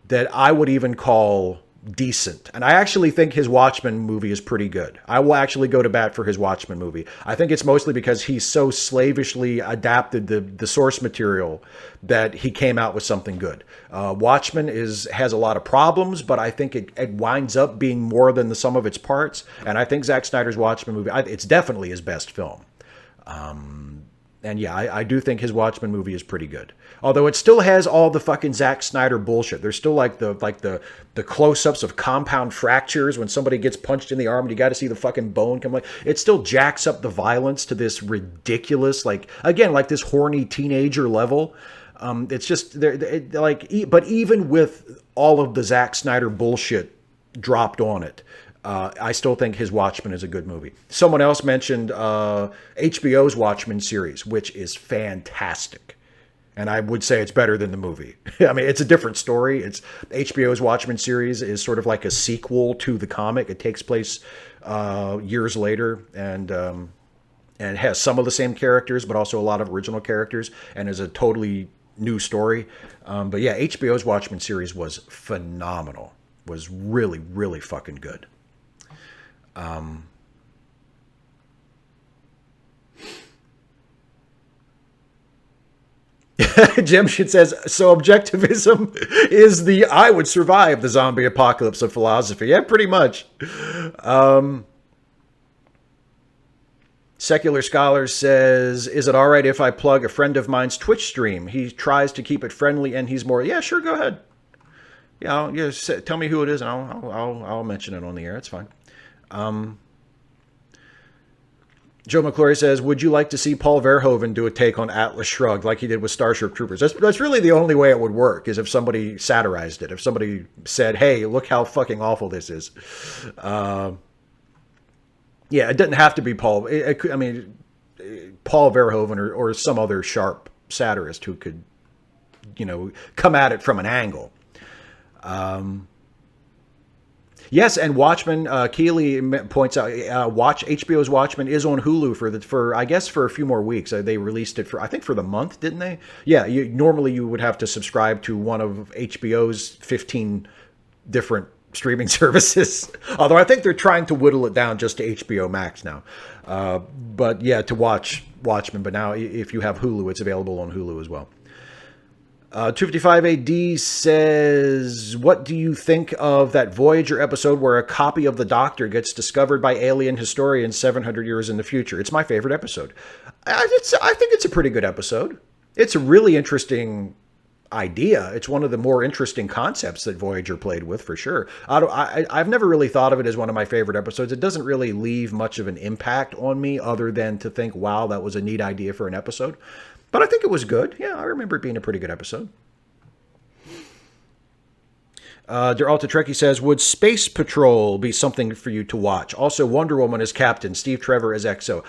that I would even call decent. And I actually think his Watchmen movie is pretty good. I will actually go to bat for his Watchmen movie. I think it's mostly because he so slavishly adapted the source material that he came out with something good. Watchmen has a lot of problems, but I think it winds up being more than the sum of its parts. And I think Zack Snyder's Watchmen movie, it's definitely his best film. And yeah, I do think his Watchmen movie is pretty good. Although it still has all the fucking Zack Snyder bullshit. There's still like the close-ups of compound fractures when somebody gets punched in the arm and you got to see the fucking bone come. Like, it still jacks up the violence to this ridiculous, like this horny teenager level. It's just but even with all of the Zack Snyder bullshit dropped on it, I still think his Watchmen is a good movie. Someone else mentioned HBO's Watchmen series, which is fantastic. And I would say it's better than the movie. I mean, it's a different story. It's HBO's Watchmen series is sort of like a sequel to the comic. It takes place years later and has some of the same characters, but also a lot of original characters, and is a totally new story. But yeah, HBO's Watchmen series was phenomenal. Was really, really fucking good. Jemshin says, so objectivism is the I would survive the zombie apocalypse of philosophy. Yeah, pretty much. Secular Scholar says, is it all right if I plug a friend of mine's Twitch stream? He tries to keep it friendly and he's more, yeah, sure, go ahead. Yeah, tell me who it is and I'll mention it on the air. It's fine. Joe McClory says, would you like to see Paul Verhoeven do a take on Atlas Shrugged like he did with Starship Troopers? That's really the only way it would work, is if somebody satirized it. If somebody said, hey, look how fucking awful this is. Yeah, it doesn't have to be Paul. Paul Verhoeven or some other sharp satirist who could, come at it from an angle. Yes, and Watchmen, Keeley points out, HBO's Watchmen is on Hulu for I guess for a few more weeks. They released it for the month, didn't they? Yeah, normally you would have to subscribe to one of HBO's 15 different streaming services. Although I think they're trying to whittle it down just to HBO Max now. But yeah, to watch Watchmen. But now if you have Hulu, it's available on Hulu as well. 255 AD says, what do you think of that Voyager episode where a copy of the Doctor gets discovered by alien historians 700 years in the future? It's my favorite episode. I think it's a pretty good episode. It's a really interesting idea. It's one of the more interesting concepts that Voyager played with, for sure. I've never really thought of it as one of my favorite episodes. It doesn't really leave much of an impact on me other than to think, wow, that was a neat idea for an episode. But I think it was good. Yeah, I remember it being a pretty good episode. Der Alta Trekkie says, would Space Patrol be something for you to watch? Also, Wonder Woman as Captain, Steve Trevor as XO.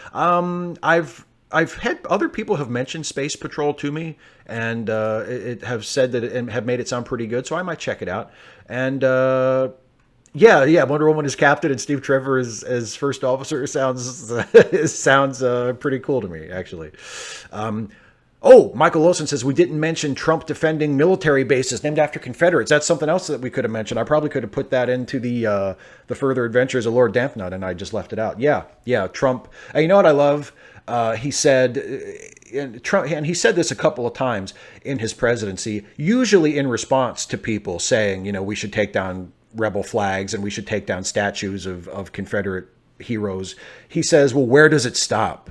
I've had other people have mentioned Space Patrol to me and have said that it have made it sound pretty good, so I might check it out. And yeah, Wonder Woman as Captain and Steve Trevor as First Officer sounds pretty cool to me, actually. Michael Wilson says, we didn't mention Trump defending military bases named after Confederates. That's something else that we could have mentioned. I probably could have put that into the Further Adventures of Lord Dampnut, and I just left it out. Yeah, Trump. You know what I love? He said, and he said this a couple of times in his presidency, usually in response to people saying, we should take down rebel flags and we should take down statues of Confederate heroes. He says, well, where does it stop?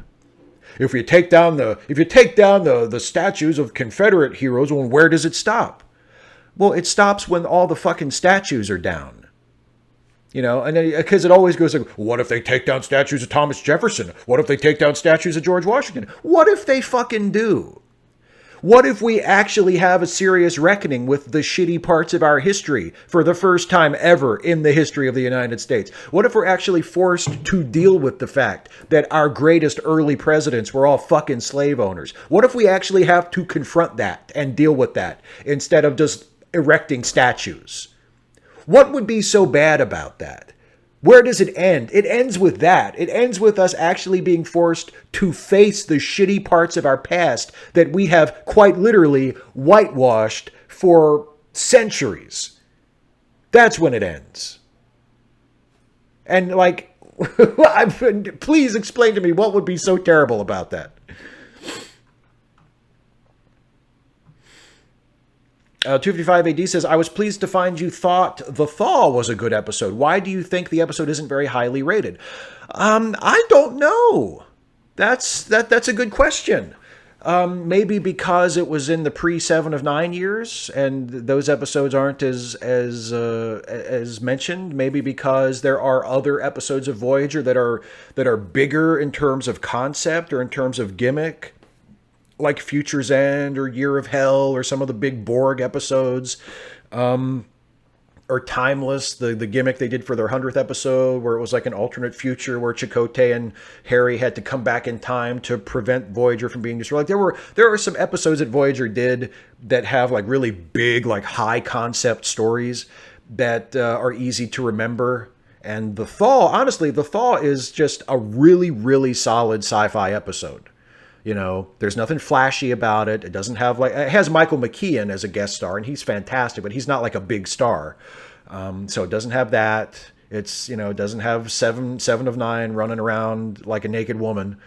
If you take down the statues of Confederate heroes, well, where does it stop? Well, it stops when all the fucking statues are down. And because it always goes like, what if they take down statues of Thomas Jefferson? What if they take down statues of George Washington? What if they fucking do? What if we actually have a serious reckoning with the shitty parts of our history for the first time ever in the history of the United States? What if we're actually forced to deal with the fact that our greatest early presidents were all fucking slave owners? What if we actually have to confront that and deal with that instead of just erecting statues? What would be so bad about that? Where does it end? It ends with that. It ends with us actually being forced to face the shitty parts of our past that we have quite literally whitewashed for centuries. That's when it ends. And like, please explain to me what would be so terrible about that. 255 AD says, I was pleased to find you thought The Thaw was a good episode. Why do you think the episode isn't very highly rated? I don't know. That's a good question. Maybe because it was in the pre-7 of 9 years, and those episodes aren't as mentioned. Maybe because there are other episodes of Voyager that are bigger in terms of concept or in terms of gimmick, like Future's End or Year of Hell or some of the big Borg episodes, or Timeless, the gimmick they did for their 100th episode, where it was like an alternate future where Chakotay and Harry had to come back in time to prevent Voyager from being destroyed. Like there are some episodes that Voyager did that have like really big, like high concept stories that are easy to remember. And The Thaw, honestly, The Thaw is just a really, really solid sci-fi episode. You know, there's nothing flashy about it. It doesn't have like, it has Michael McKean as a guest star, and he's fantastic, but he's not like a big star. So it doesn't have that. It's, you know, it doesn't have seven of 9 running around like a naked woman.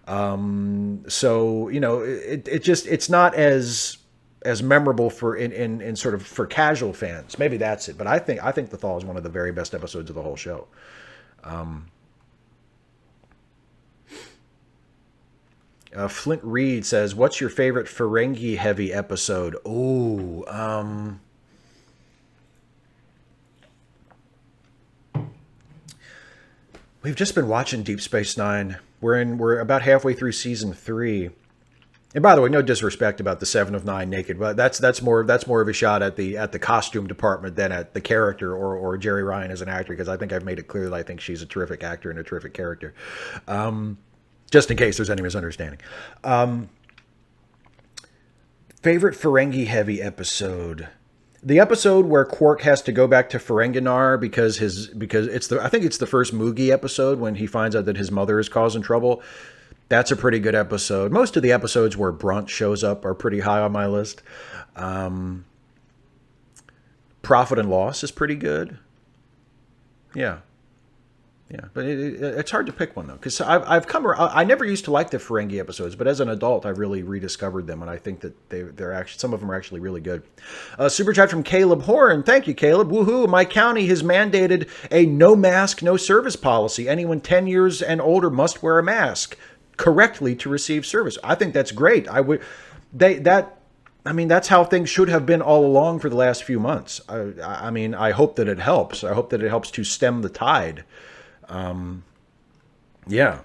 So, you know, it's not as memorable for in sort of for casual fans. Maybe that's it. But I think The Thaw is one of the very best episodes of the whole show. Flint Reed says, what's your favorite Ferengi heavy episode? We've just been watching Deep Space Nine. We're about halfway through season 3. And by the way, no disrespect about the 7 of 9 naked, but that's more of a shot at the costume department than at the character or Jerry Ryan as an actor, because I think I've made it clear that I think she's a terrific actor and a terrific character. Just in case there's any misunderstanding. Favorite Ferengi heavy episode. The episode where Quark has to go back to Ferenginar because I think it's the first Moogie episode when he finds out that his mother is causing trouble. That's a pretty good episode. Most of the episodes where Brunt shows up are pretty high on my list. Profit and Loss is pretty good. Yeah. Yeah, but it's hard to pick one, though, because I've come around. I never used to like the Ferengi episodes, but as an adult, I really rediscovered them, and I think that they're actually, some of them are actually really good. Super chat from Caleb Horn. Thank you, Caleb. Woohoo! My county has mandated a no mask, no service policy. Anyone 10 years and older must wear a mask correctly to receive service. I think that's great. That's how things should have been all along for the last few months. I hope that it helps. I hope that it helps to stem the tide. Yeah.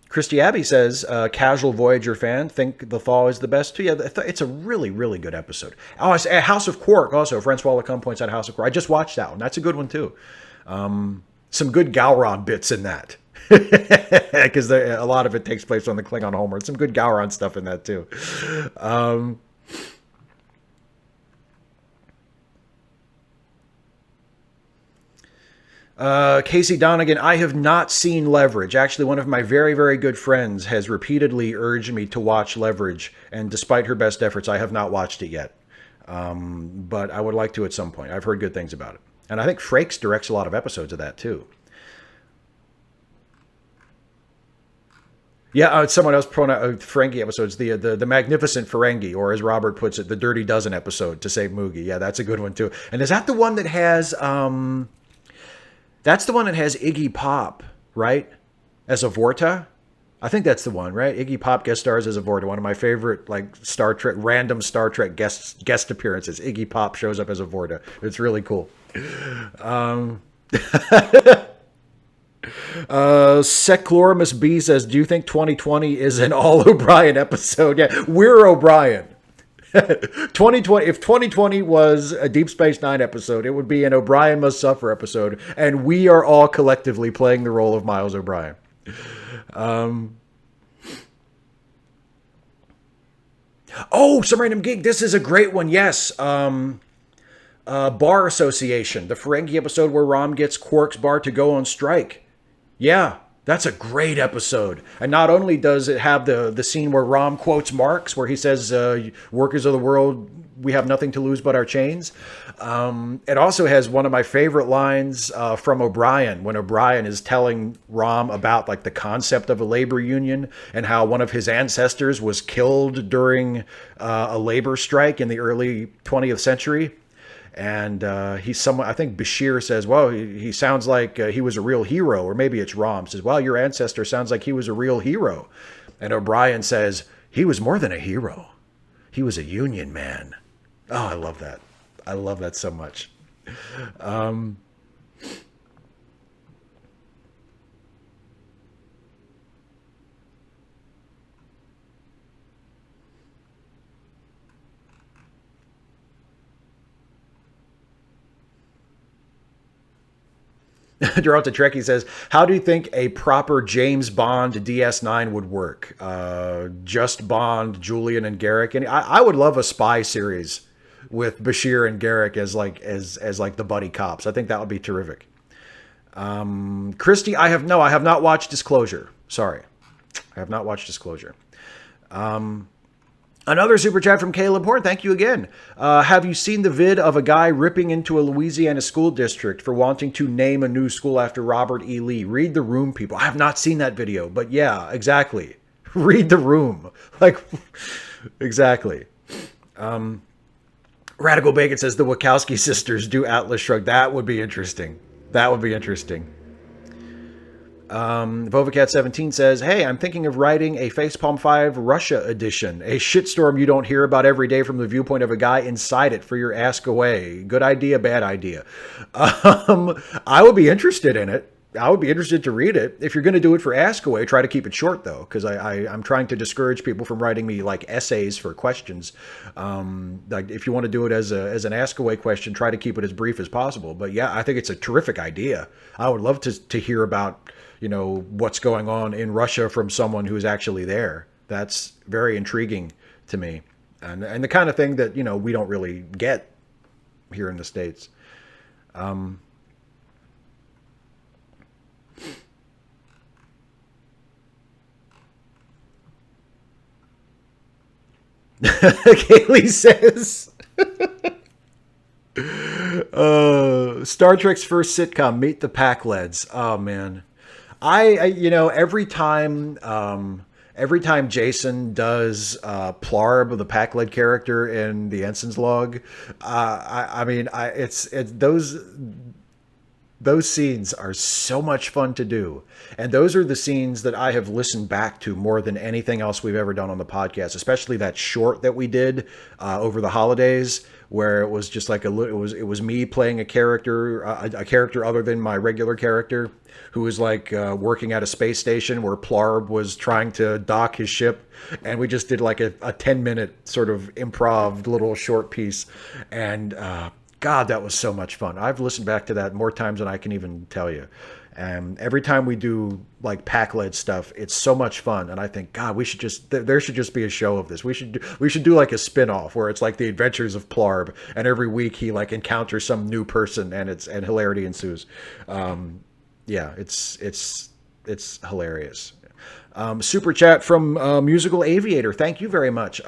Christy Abbey says, casual Voyager fan, think The Thaw is the best too. Yeah, it's a really, really good episode. Oh, House of Quark also. Francois Lecomte points out House of Quark. I just watched that one. That's a good one too. Some good Gowron bits in that. Because a lot of it takes place on the Klingon homeworld. Some good Gowron stuff in that too. Casey Donegan, I have not seen Leverage. Actually, one of my very, very good friends has repeatedly urged me to watch Leverage, and despite her best efforts, I have not watched it yet. But I would like to at some point. I've heard good things about it. And I think Frakes directs a lot of episodes of that, too. Yeah, someone else put out Ferengi episodes, the Magnificent Ferengi, or as Robert puts it, the Dirty Dozen episode to save Moogie. Yeah, that's a good one, too. And is that the one that has... That's the one that has Iggy Pop, right? As a Vorta? I think that's the one, right? Iggy Pop guest stars as a Vorta. One of my favorite, like, random Star Trek guest appearances. Iggy Pop shows up as a Vorta. It's really cool. Seclorimus B says, do you think 2020 is an all O'Brien episode? Yeah, we're O'Brien. 2020. If 2020 was a Deep Space Nine episode, it would be an O'Brien Must Suffer episode, and we are all collectively playing the role of Miles O'Brien. Some random geek. This is a great one. Yes. Bar Association, the Ferengi episode where Rom gets Quark's bar to go on strike. Yeah. That's a great episode. And not only does it have the scene where Rom quotes Marx, where he says, workers of the world, we have nothing to lose but our chains. It also has one of my favorite lines from O'Brien, when O'Brien is telling Rom about like the concept of a labor union and how one of his ancestors was killed during a labor strike in the early 20th century. And he's someone, I think Bashir says, well, he sounds like he was a real hero. Or maybe it's Rom says, well, your ancestor sounds like he was a real hero. And O'Brien says, he was more than a hero. He was a union man. Oh, I love that. I love that so much. Duranta Trekkie says, how do you think a proper James Bond DS9 would work? Just Bond, Julian, and Garrick. And I would love a spy series with Bashir and Garrick as like the buddy cops. I think that would be terrific. Christy, I have not watched Disclosure. Sorry. I have not watched Disclosure. Another super chat from Caleb Horn. Thank you again. Have you seen the vid of a guy ripping into a Louisiana school district for wanting to name a new school after Robert E. Lee? Read the room, people. I have not seen that video, but yeah, exactly. Read the room. Like, exactly. Radical Bacon says the Wachowski sisters do Atlas Shrugged. That would be interesting. That would be interesting. Vovacat17 says, hey, I'm thinking of writing a Facepalm 5 Russia edition, a shitstorm you don't hear about every day from the viewpoint of a guy inside it for your Ask Away. Good idea, bad idea. I would be interested in it. I would be interested to read it. If you're going to do it for Ask Away, try to keep it short, though, because I'm trying to discourage people from writing me like essays for questions. Like if you want to do it as an Ask Away question, try to keep it as brief as possible. But yeah, I think it's a terrific idea. I would love to hear about, you know, what's going on in Russia from someone who's actually there. That's very intriguing to me, and the kind of thing that, you know, we don't really get here in the States. Kaylee says, Star Trek's first sitcom, Meet the Pack-Leads. Oh man, I you know, every time Jason does Plarb, the Pack-Led character in the Ensign's log, it's those scenes are so much fun to do. And those are the scenes that I have listened back to more than anything else we've ever done on the podcast, especially that short that we did over the holidays, where it was just like it was me playing a character other than my regular character, who was like working at a space station where Plarb was trying to dock his ship. And we just did like a 10-minute sort of improv little short piece. And God, that was so much fun. I've listened back to that more times than I can even tell you. And every time we do like pack-led stuff, it's so much fun. And I think, God, there should just be a show of this. We should do like a spin-off where it's like the adventures of Plarb, and every week he like encounters some new person, and hilarity ensues. Yeah, it's hilarious. Super chat from Musical Aviator. Thank you very much.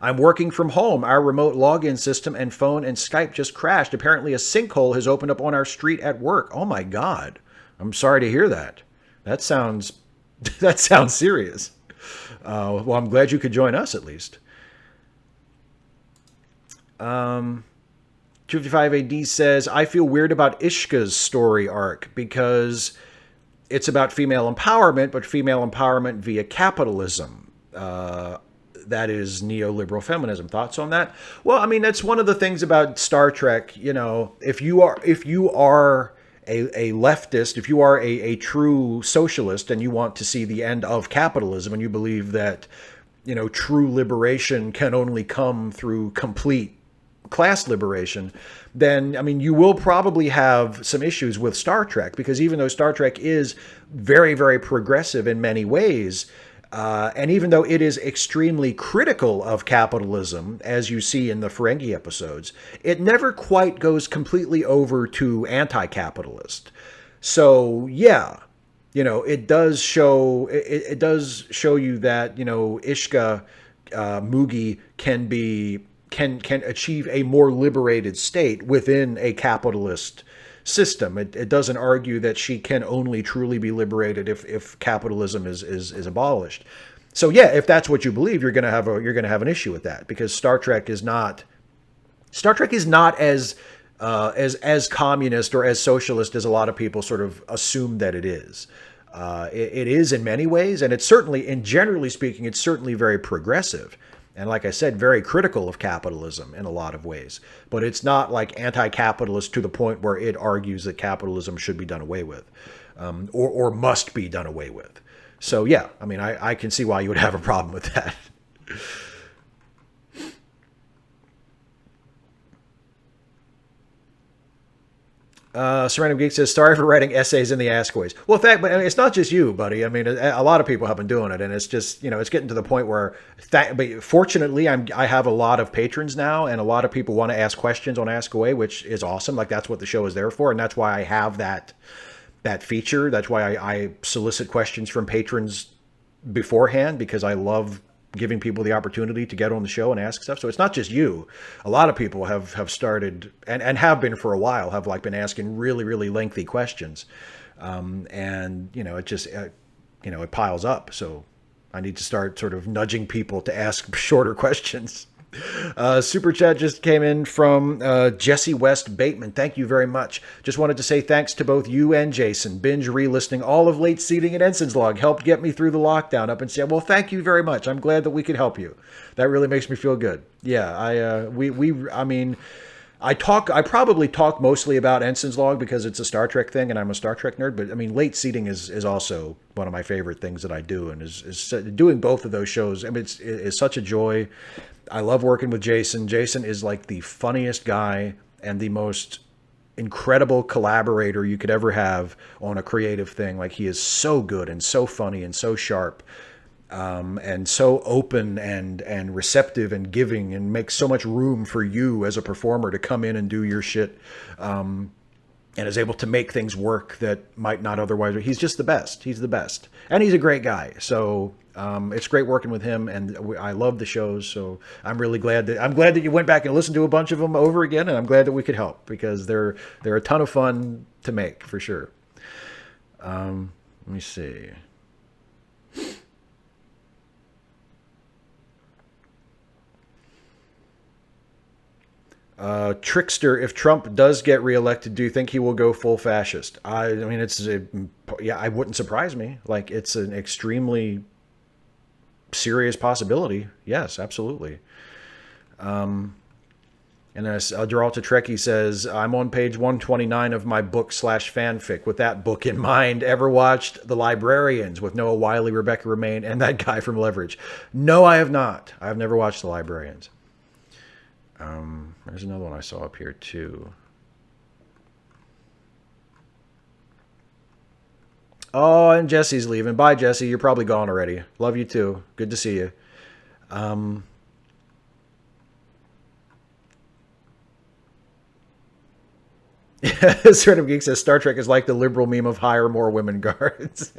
I'm working from home. Our remote login system and phone and Skype just crashed. Apparently a sinkhole has opened up on our street at work. Oh my God. I'm sorry to hear that. That sounds serious. Well, I'm glad you could join us at least. 255 AD says, I feel weird about Ishka's story arc because it's about female empowerment, but female empowerment via capitalism. That is neoliberal feminism. Thoughts on that? Well, I mean, that's one of the things about Star Trek. You know, if you are a leftist, if you are a true socialist and you want to see the end of capitalism, and you believe that, you know, true liberation can only come through complete class liberation, then, I mean, you will probably have some issues with Star Trek, because even though Star Trek is very, very progressive in many ways, and even though it is extremely critical of capitalism, as you see in the Ferengi episodes, it never quite goes completely over to anti-capitalist. So, yeah, it does show it does show you that Ishka Mugi can achieve a more liberated state within a capitalist system. It doesn't argue that she can only truly be liberated if capitalism is abolished. So yeah, if that's what you believe, you're gonna have an issue with that, because Star Trek is not as communist or as socialist as a lot of people sort of assume that it is. It is in many ways, and it's certainly, and generally speaking, it's certainly very progressive. And like I said, very critical of capitalism in a lot of ways. But it's not like anti-capitalist to the point where it argues that capitalism should be done away with, or must be done away with. So yeah, I mean, I can see why you would have a problem with that. Serendip Geek says, sorry for writing essays in the Askways. Well, but I mean, it's not just you, buddy. I mean, a lot of people have been doing it, and it's just, it's getting to the point where, but fortunately, I have a lot of patrons now, and a lot of people want to ask questions on Ask Away, which is awesome. Like, that's what the show is there for, and that's why I have that feature. That's why I solicit questions from patrons beforehand, because I love giving people the opportunity to get on the show and ask stuff. So it's not just you. A lot of people have started and have been for a while, have like been asking really, really lengthy questions. And it just, it piles up. So I need to start sort of nudging people to ask shorter questions. Super chat just came in from Jesse West Bateman. Thank you very much. Just wanted to say thanks to both you and Jason. Binge re-listening all of Late Seating and Ensign's Log helped get me through the lockdown up in Seattle. Well, thank you very much. I'm glad that we could help you. That really makes me feel good. Yeah, I mean, I probably talk mostly about Ensign's Log because it's a Star Trek thing and I'm a Star Trek nerd, but I mean, Late Seating is also one of my favorite things that I do, and is doing both of those shows. I mean, it's such a joy. I love working with Jason. Jason is like the funniest guy and the most incredible collaborator you could ever have on a creative thing. Like, he is so good and so funny and so sharp, and so open and receptive and giving, and makes so much room for you as a performer to come in and do your shit, and is able to make things work that might not otherwise. He's just the best. He's the best. And he's a great guy. So it's great working with him, and I love the shows. So I'm really glad that you went back and listened to a bunch of them over again, and I'm glad that we could help, because they're a ton of fun to make, for sure. Let me see. Trickster, if Trump does get reelected, do you think he will go full fascist? I mean, I wouldn't surprise me. Like, it's an extremely serious possibility. Yes, absolutely. And as Geralta Trekkie says, I'm on page 129 of my book/fanfic. With that book in mind, ever watched The Librarians with Noah Wiley, Rebecca Romaine, and that guy from Leverage? No, I have not. I have never watched The Librarians. There's another one I saw up here too. Oh, and Jesse's leaving. Bye, Jesse. You're probably gone already. Love you too. Good to see you. Sort of Geek says Star Trek is like the liberal meme of hire more women guards.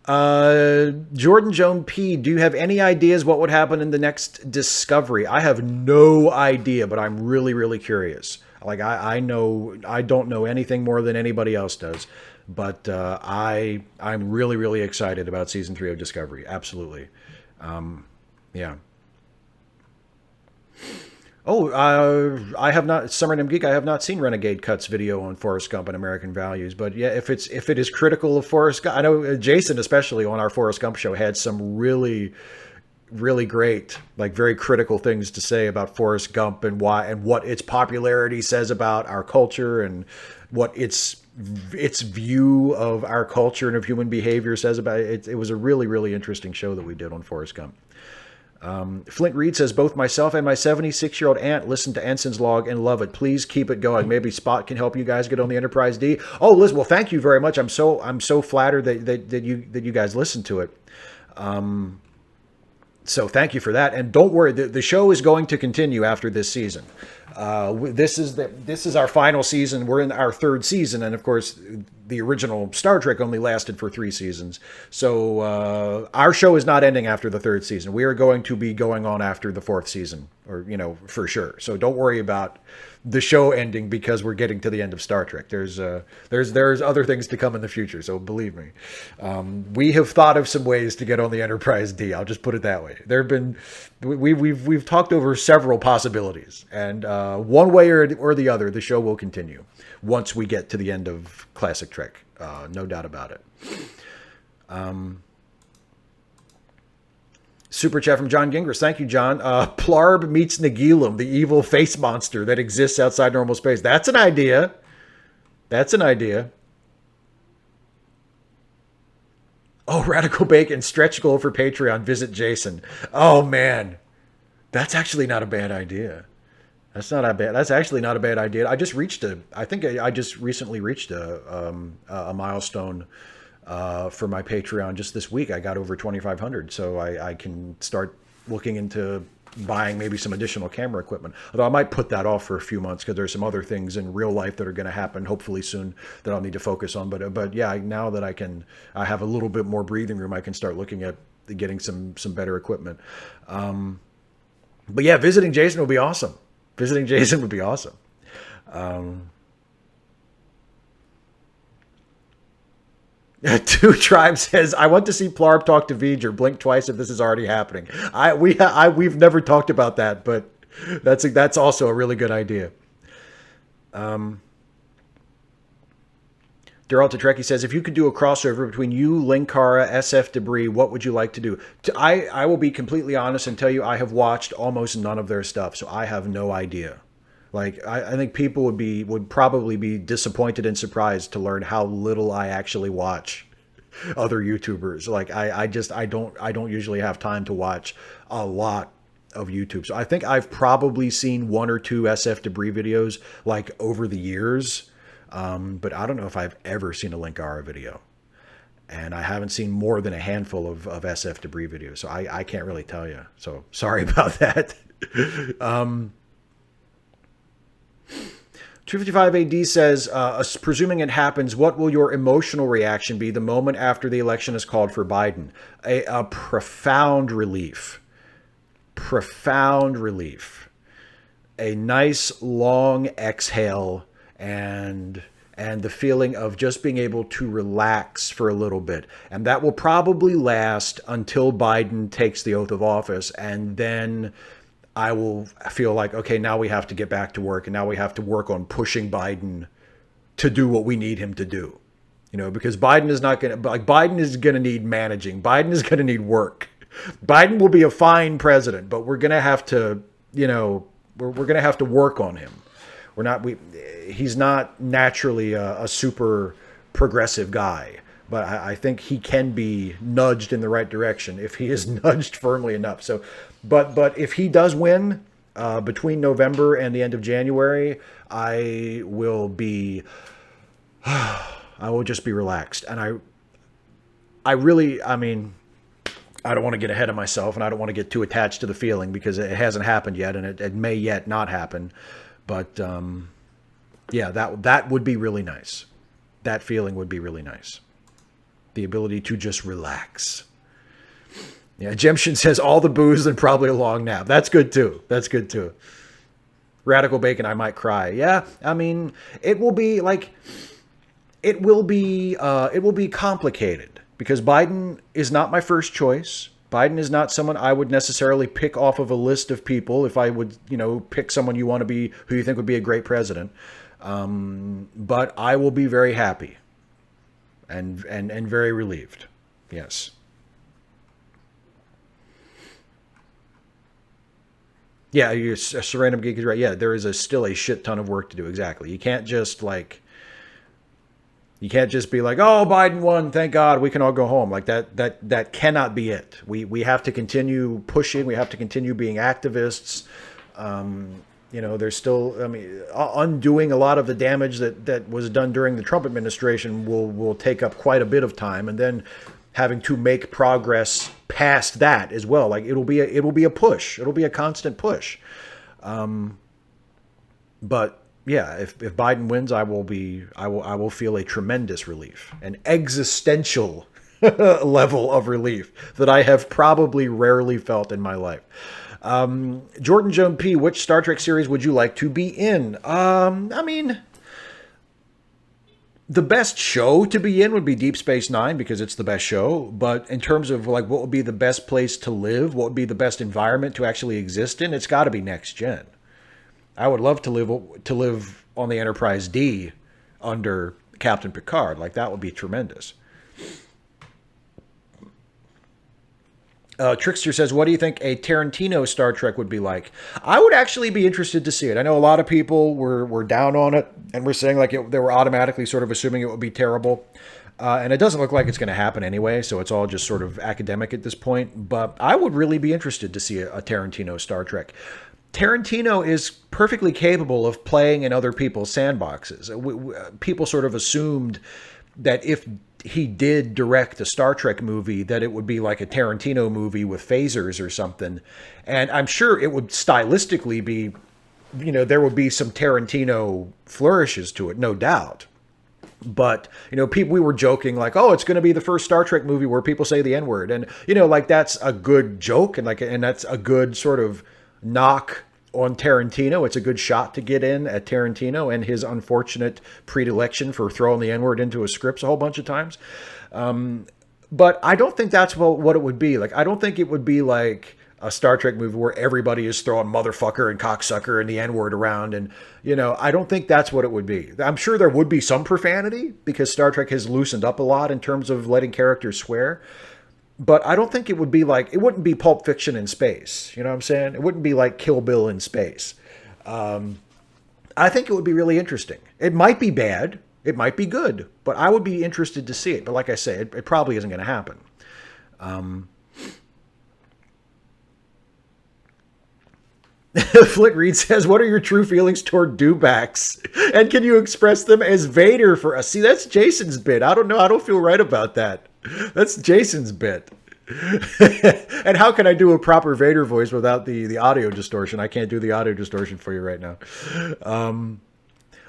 Jordan Joan P, do you have any ideas what would happen in the next Discovery? I have no idea, but I'm really, really curious. Like, I don't know anything more than anybody else does, but I'm really, really excited about season 3 of Discovery. Absolutely. Yeah. Oh, I have not, Summer Name Geek, I have not seen Renegade Cut's video on Forrest Gump and American values, but yeah, if it is critical of Forrest Gump, I know Jason, especially on our Forrest Gump show, had some really, really great, like, very critical things to say about Forrest Gump and why, and what its popularity says about our culture, and what its view of our culture and of human behavior says about it. It was a really, really interesting show that we did on Forrest Gump. Flint Reed says, both myself and my 76-year-old aunt listen to Ensign's Log and love it. Please keep it going. Maybe Spot can help you guys get on the Enterprise D. Oh, Liz, well, thank you very much. I'm so flattered that you guys listen to it. So thank you for that. And don't worry, the show is going to continue after this season. This is our final season. We're in our third season, and of course, the original Star Trek only lasted for 3 seasons. So our show is not ending after the 3rd season. We are going to be going on after the 4th season, or, for sure. So don't worry about the show ending because we're getting to the end of Star Trek. There's other things to come in the future. So believe me, we have thought of some ways to get on the Enterprise D. I'll just put it that way. We've talked over several possibilities, and one way or the other, the show will continue once we get to the end of Classic Trek. No doubt about it. Super chat from John Gingras. Thank you, John. Plarb meets Nagilum, the evil face monster that exists outside normal space. That's an idea. Oh, Radical Bacon, stretch goal for Patreon. Visit Jason. Oh, man. That's actually not a bad idea. That's actually not a bad idea. I just recently reached a milestone for my Patreon just this week. I got over 2,500, so I can start looking into buying maybe some additional camera equipment. Although I might put that off for a few months because there's some other things in real life that are going to happen hopefully soon that I'll need to focus on. But yeah, now that I have a little bit more breathing room, I can start looking at getting some better equipment. But yeah, visiting Jason would be awesome. Two Tribe says, I want to see Plarb talk to Voyager. Blink twice if this is already happening. We've never talked about that, but that's also a really good idea. Deralta Trekkie says, if you could do a crossover between you, Linkara, SF Debris, what would you like to do? I will be completely honest and tell you I have watched almost none of their stuff, so I have no idea. Like, I think people would probably be disappointed and surprised to learn how little I actually watch other YouTubers. Like, I don't usually have time to watch a lot of YouTube. So I think I've probably seen 1 or 2 SF Debris videos like over the years. But I don't know if I've ever seen a Linkara video. And I haven't seen more than a handful of SF Debris videos. So I can't really tell you. So sorry about that. 255 AD says, presuming it happens, what will your emotional reaction be the moment after the election is called for Biden? A profound relief. Profound relief. A nice long exhale and the feeling of just being able to relax for a little bit. And that will probably last until Biden takes the oath of office, and then I will feel like, okay, now we have to get back to work, and now we have to work on pushing Biden to do what we need him to do. Because Biden is going to need managing. Biden is going to need work. Biden will be a fine president, but we're going to have to, we're going to have to work on him. He's not naturally a super progressive guy, but I think he can be nudged in the right direction if he is nudged firmly enough. So, but if he does win between November and the end of January, I will just be relaxed. And I mean, I don't want to get ahead of myself, and I don't want to get too attached to the feeling because it hasn't happened yet, and it may yet not happen. But yeah, that would be really nice. That feeling would be really nice. The ability to just relax. Yeah, Jemshin says all the booze and probably a long nap. That's good too. Radical Bacon, I might cry. Yeah, I mean, it will be complicated because Biden is not my first choice. Biden is not someone I would necessarily pick off of a list of people if I would, pick someone who you think would be a great president. But I will be very happy and very relieved. Yes. Yeah, Serendum Geek is right. Yeah, there is still a shit ton of work to do. Exactly. You can't just be like, oh, Biden won, thank God, we can all go home. Like that cannot be it. We have to continue pushing. We have to continue being activists. There's still, undoing a lot of the damage that was done during the Trump administration will take up quite a bit of time, and then having to make progress past that as well. Like it'll be a push. It'll be a constant push. But Yeah, if Biden wins, I will feel a tremendous relief, an existential level of relief that I have probably rarely felt in my life. Jordan Joan P, which Star Trek series would you like to be in? I mean, the best show to be in would be Deep Space Nine because it's the best show. But in terms of like what would be the best place to live, what would be the best environment to actually exist in, it's got to be Next Gen. I would love to live on the Enterprise D under Captain Picard. Like that would be tremendous. Trickster says, "What do you think a Tarantino Star Trek would be like?" I would actually be interested to see it. I know a lot of people were down on it and were saying like they were automatically sort of assuming it would be terrible, and it doesn't look like it's going to happen anyway. So it's all just sort of academic at this point. But I would really be interested to see a Tarantino Star Trek. Tarantino is perfectly capable of playing in other people's sandboxes. People sort of assumed that if he did direct a Star Trek movie, that it would be like a Tarantino movie with phasers or something. And I'm sure it would stylistically be, there would be some Tarantino flourishes to it, no doubt. But, we were joking like, oh, it's going to be the first Star Trek movie where people say the N-word. And, like that's a good joke and that's a good sort of knock on Tarantino. It's a good shot to get in at Tarantino and his unfortunate predilection for throwing the N-word into his scripts a whole bunch of times. But I don't think that's what it would be. Like, I don't think it would be like a Star Trek movie where everybody is throwing motherfucker and cocksucker and the N-word around. And, I don't think that's what it would be. I'm sure there would be some profanity because Star Trek has loosened up a lot in terms of letting characters swear. But I don't think it would be like, it wouldn't be Pulp Fiction in space. You know what I'm saying? It wouldn't be like Kill Bill in space. I think it would be really interesting. It might be bad. It might be good. But I would be interested to see it. But like I say, it probably isn't going to happen. Flick Reed says, "What are your true feelings toward dewbacks? And can you express them as Vader for us?" See, that's Jason's bit. I don't know. I don't feel right about that. That's Jason's bit. And how can I do a proper Vader voice without the audio distortion? I can't do the audio distortion for you right now.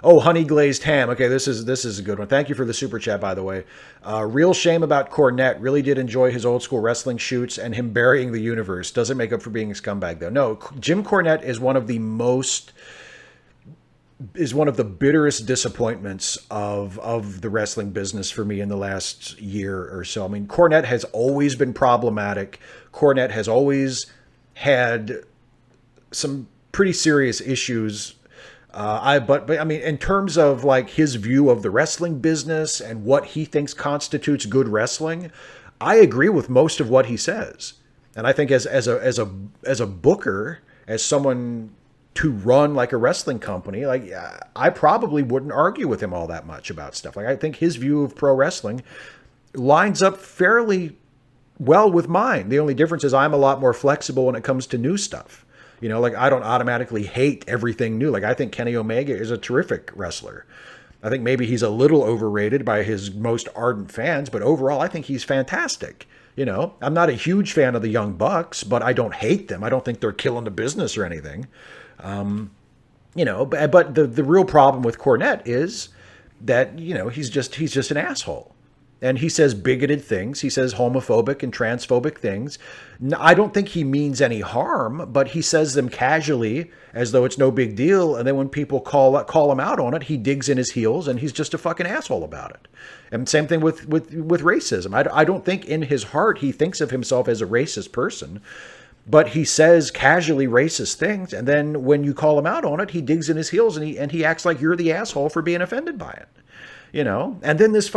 Oh, honey glazed ham. Okay, this is a good one. Thank you for the super chat, by the way. Real shame about Cornette. Really did enjoy his old school wrestling shoots and him burying the universe. Doesn't make up for being a scumbag, though. No, Jim Cornette is one of the bitterest disappointments of the wrestling business for me in the last year or so. I mean, Cornette has always been problematic. Cornette has always had some pretty serious issues. But I mean, in terms of like his view of the wrestling business and what he thinks constitutes good wrestling, I agree with most of what he says. And I think as a booker, as someone to run like a wrestling company, like I probably wouldn't argue with him all that much about stuff. Like I think his view of pro wrestling lines up fairly well with mine. The only difference is I'm a lot more flexible when it comes to new stuff. Like I don't automatically hate everything new. Like I think Kenny Omega is a terrific wrestler. I think maybe he's a little overrated by his most ardent fans, but overall I think he's fantastic. I'm not a huge fan of the Young Bucks, but I don't hate them. I don't think they're killing the business or anything. But the real problem with Cornette is that, he's just an asshole. And he says bigoted things. He says homophobic and transphobic things. I don't think he means any harm, but he says them casually as though it's no big deal. And then when people call him out on it, he digs in his heels and he's just a fucking asshole about it. And same thing with racism. I don't think in his heart he thinks of himself as a racist person, but he says casually racist things. And then when you call him out on it, he digs in his heels and he acts like you're the asshole for being offended by it. And then that's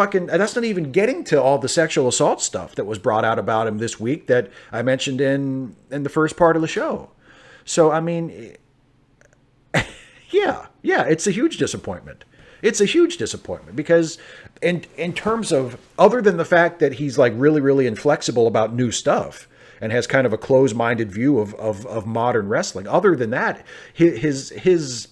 not even getting to all the sexual assault stuff that was brought out about him this week that I mentioned in the first part of the show. So, I mean, yeah, it's a huge disappointment. It's a huge disappointment because in terms of, other than the fact that he's like really, really inflexible about new stuff and has kind of a closed-minded view of modern wrestling, other than that, his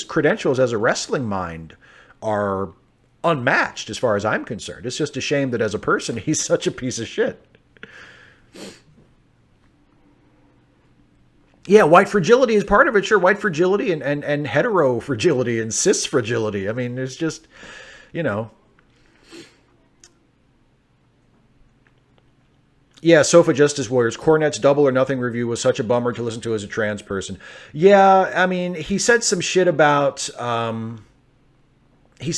credentials as a wrestling mind are unmatched as far as I'm concerned. It's just a shame that as a person, he's such a piece of shit. Yeah, white fragility is part of it. Sure, white fragility and hetero fragility and cis fragility. I mean, there's just, you know. Yeah, Sofa Justice Warriors. Cornette's Double or Nothing review was such a bummer to listen to as a trans person. Yeah, I mean, he said some shit about he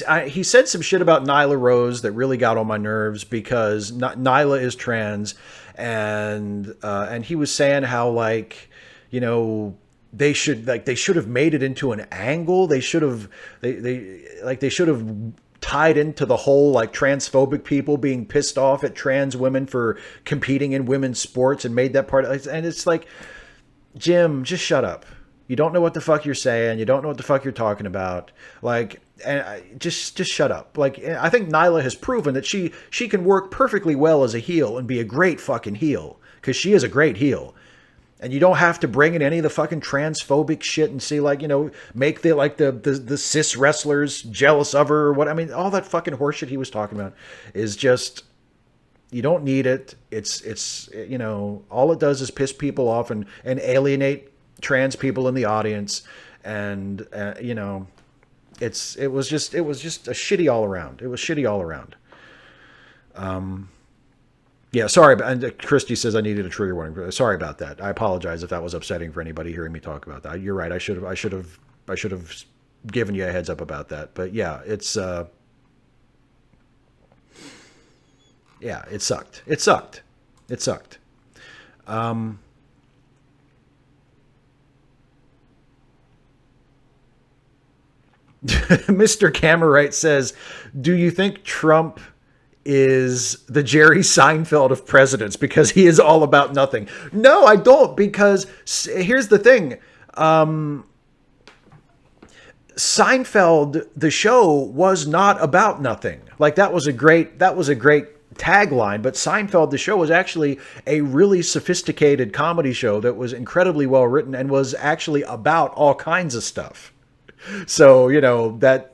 said some shit about Nyla Rose that really got on my nerves because Nyla is trans, and he was saying how, like, you know, they should have made it into an angle. They should have they should have tied into the whole, like, transphobic people being pissed off at trans women for competing in women's sports and made that part. And it's like, Jim, just shut up. You don't know what the fuck you're saying. You don't know what the fuck you're talking about. Like, and just shut up. Like, I think Nyla has proven that she can work perfectly well as a heel and be a great fucking heel, because she is a great heel. And you don't have to bring in any of the fucking transphobic shit and see, like, you know, make the cis wrestlers jealous of her or what. I mean, all that fucking horseshit he was talking about is just, you don't need it. It's you know, all it does is piss people off and alienate trans people in the audience. And, you know, it was just a shitty all around. It was shitty all around. Yeah, sorry. And Christy says I needed a trigger warning. Sorry about that. I apologize if that was upsetting for anybody hearing me talk about that. You're right. I should have given you a heads up about that. But yeah, it's yeah, it sucked. It sucked. It sucked. Mr. Camerite says, "Do you think Trump is the Jerry Seinfeld of presidents because he is all about nothing?" No, I don't, because here's the thing. Seinfeld, the show, was not about nothing. Like, that was a great tagline, but Seinfeld, the show, was actually a really sophisticated comedy show that was incredibly well written and was actually about all kinds of stuff. So, you know, that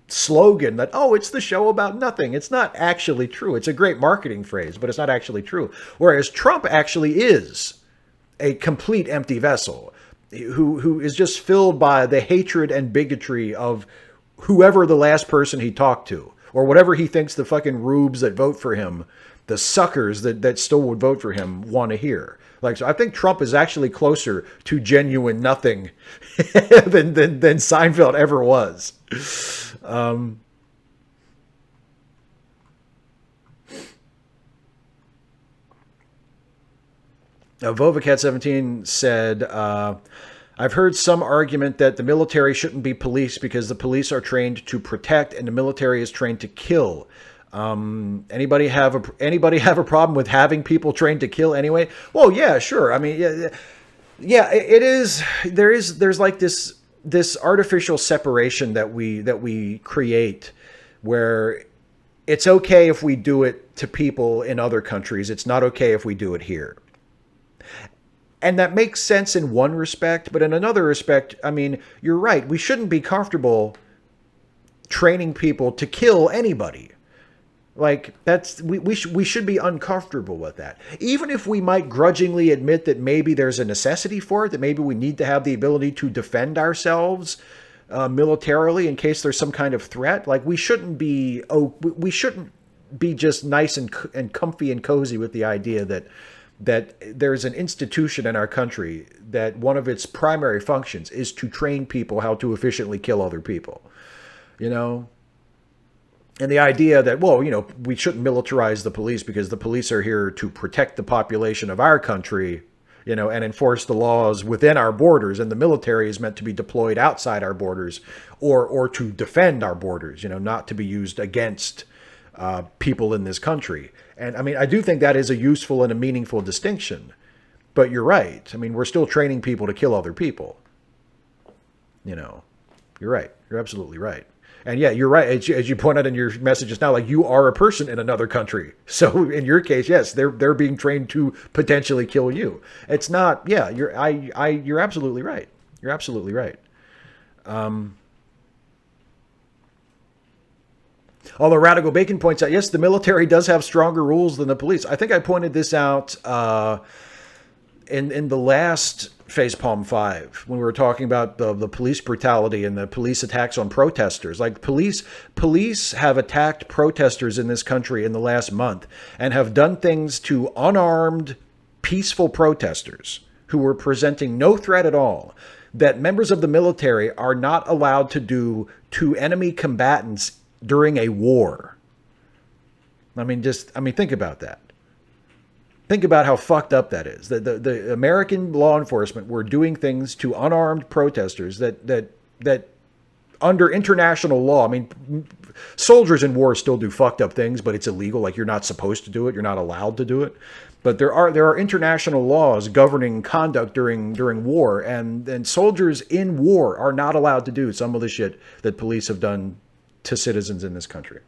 slogan that, oh, it's the show about nothing, it's not actually true. It's a great marketing phrase, but it's not actually true. Whereas Trump actually is a complete empty vessel who is just filled by the hatred and bigotry of whoever the last person he talked to, or whatever he thinks the fucking rubes that vote for him, the suckers that still would vote for him, want to hear. Like, so I think Trump is actually closer to genuine nothing than Seinfeld ever was. Vovacat17 said, I've heard some argument that the military shouldn't be police because the police are trained to protect and the military is trained to kill. Anybody have a problem with having people trained to kill anyway? Well, yeah, sure. I mean, yeah, it is. There's like this artificial separation that we create, where it's okay if we do it to people in other countries. It's not okay if we do it here. And that makes sense in one respect, but in another respect, I mean, you're right. We shouldn't be comfortable training people to kill anybody. Like, we should be uncomfortable with that. Even if we might grudgingly admit that maybe there's a necessity for it, that maybe we need to have the ability to defend ourselves militarily in case there's some kind of threat. Like, we shouldn't be just nice and comfy and cozy with the idea that there's an institution in our country that one of its primary functions is to train people how to efficiently kill other people, you know? And the idea that, well, you know, we shouldn't militarize the police because the police are here to protect the population of our country, you know, and enforce the laws within our borders. And the military is meant to be deployed outside our borders or to defend our borders, you know, not to be used against people in this country. And I mean, I do think that is a useful and a meaningful distinction. But you're right. I mean, we're still training people to kill other people. You know, you're right. You're absolutely right. And yeah, you're right. As you point out in your message just now, like, you are a person in another country. So in your case, yes, they're being trained to potentially kill you. It's not. Yeah, you're absolutely right. You're absolutely right. Although Radical Bacon points out, yes, the military does have stronger rules than the police. I think I pointed this out in the last Facepalm 5, when we were talking about the police brutality and the police attacks on protesters, like police have attacked protesters in this country in the last month and have done things to unarmed, peaceful protesters who were presenting no threat at all that members of the military are not allowed to do to enemy combatants during a war. I mean, think about that. Think about how fucked up that is. The American law enforcement were doing things to unarmed protesters that under international law, I mean, soldiers in war still do fucked up things, but it's illegal. Like, you're not supposed to do it. You're not allowed to do it. But there are international laws governing conduct during war, and soldiers in war are not allowed to do some of the shit that police have done to citizens in this country.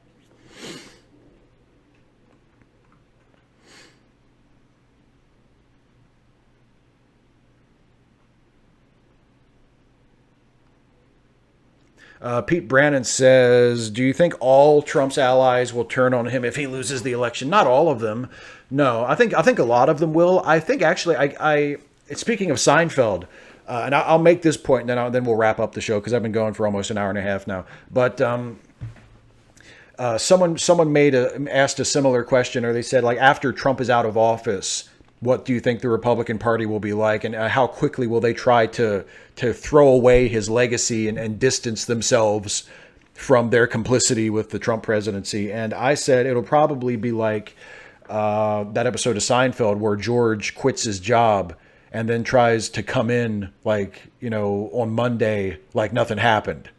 Pete Brannon says, do you think all Trump's allies will turn on him if he loses the election? Not all of them. No, I think a lot of them will. I think actually, I speaking of Seinfeld, and I'll make this point, and then we'll wrap up the show because I've been going for almost an hour and a half now. But someone asked a similar question, or they said, like, after Trump is out of office, what do you think the Republican Party will be like, and how quickly will they try to throw away his legacy and distance themselves from their complicity with the Trump presidency? And I said it'll probably be like that episode of Seinfeld where George quits his job and then tries to come in, like, on Monday like nothing happened.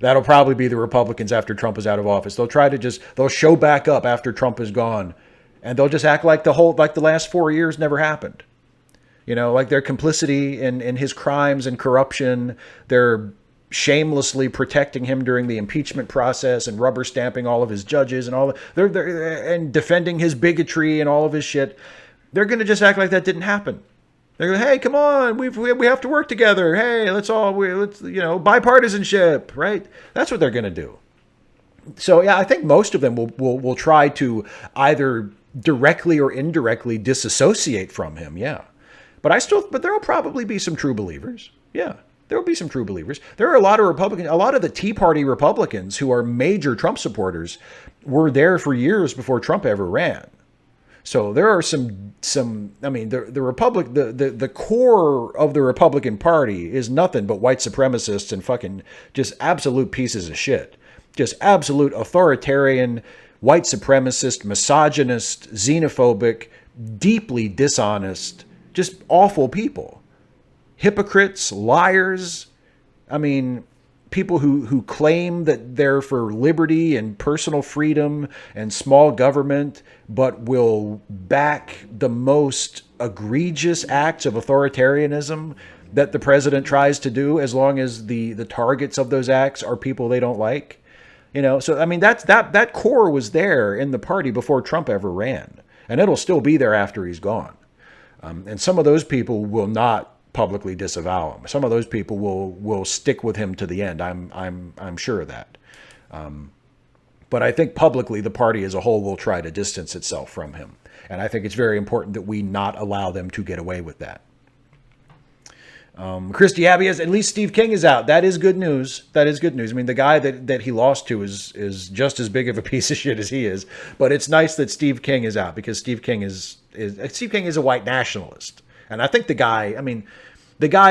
That'll probably be the Republicans after Trump is out of office. They'll show back up after Trump is gone. And they'll just act like the last 4 years never happened. Like their complicity in his crimes and corruption. They're shamelessly protecting him during the impeachment process and rubber stamping all of his judges and and defending his bigotry and all of his shit. They're going to just act like that didn't happen. They're going, hey, come on, we have to work together. Hey, let's bipartisanship, right? That's what they're going to do. So yeah, I think most of them will try to either directly or indirectly disassociate from him. Yeah. But there'll probably be some true believers. Yeah. There will be some true believers. There are a lot of the Tea Party Republicans who are major Trump supporters were there for years before Trump ever ran. So there are some, I mean, the core of the Republican Party is nothing but white supremacists and fucking just absolute pieces of shit. Just absolute authoritarian, white supremacist, misogynist, xenophobic, deeply dishonest, just awful people. Hypocrites, liars. I mean, people who claim that they're for liberty and personal freedom and small government, but will back the most egregious acts of authoritarianism that the president tries to do, as long as the targets of those acts are people they don't like. So I mean, that core was there in the party before Trump ever ran, and it'll still be there after he's gone. And some of those people will not publicly disavow him. Some of those people will stick with him to the end. I'm sure of that. But I think publicly the party as a whole will try to distance itself from him, and I think it's very important that we not allow them to get away with that. Christy Abbey has, at least Steve King is out. That is good news. That is good news. I mean, the guy that he lost to is just as big of a piece of shit as he is. But it's nice that Steve King is out, because Steve King is a white nationalist, and I think the guy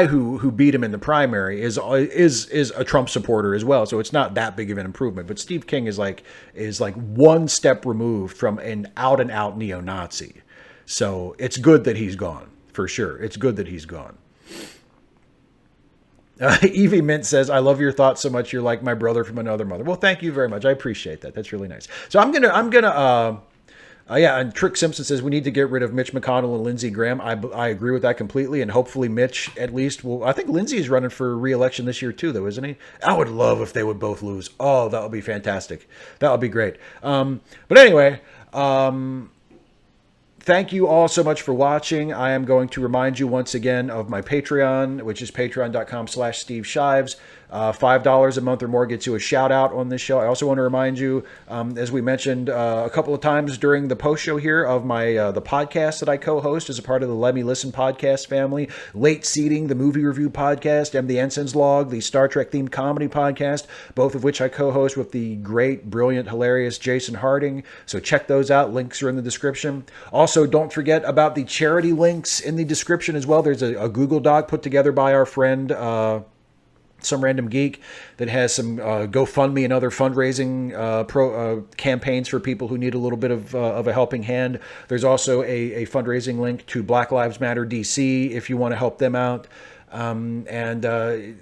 who beat him in the primary is a Trump supporter as well. So it's not that big of an improvement. But Steve King is like one step removed from an out and out neo-Nazi. So it's good that he's gone, for sure. It's good that he's gone. Evie Mint says, I love your thoughts so much. You're like my brother from another mother. Well, thank you very much. I appreciate that. That's really nice. So I'm gonna and Trick Simpson says we need to get rid of Mitch McConnell and Lindsey Graham. I agree with that completely. And hopefully Mitch at least will. I think Lindsey is running for re-election this year too, though, isn't he? I would love if they would both lose. Oh, that would be fantastic. That would be great. But anyway, thank you all so much for watching. I am going to remind you once again of my Patreon, which is patreon.com/Steve Shives. $5 a month or more gets you a shout out on this show. I also want to remind you, as we mentioned a couple of times during the post show here, of my the podcast that I co-host as a part of the Let Me Listen podcast family. Late Seating, the movie review podcast, and the Ensign's Log, the Star Trek themed comedy podcast, both of which I co-host with the great, brilliant, hilarious Jason Harding. So check those out. Links are in the description. Also, don't forget about the charity links in the description as well. There's a Google Doc put together by our friend Some Random Geek that has some GoFundMe and other fundraising campaigns for people who need a little bit of a helping hand. There's also a fundraising link to Black Lives Matter DC if you want to help them out.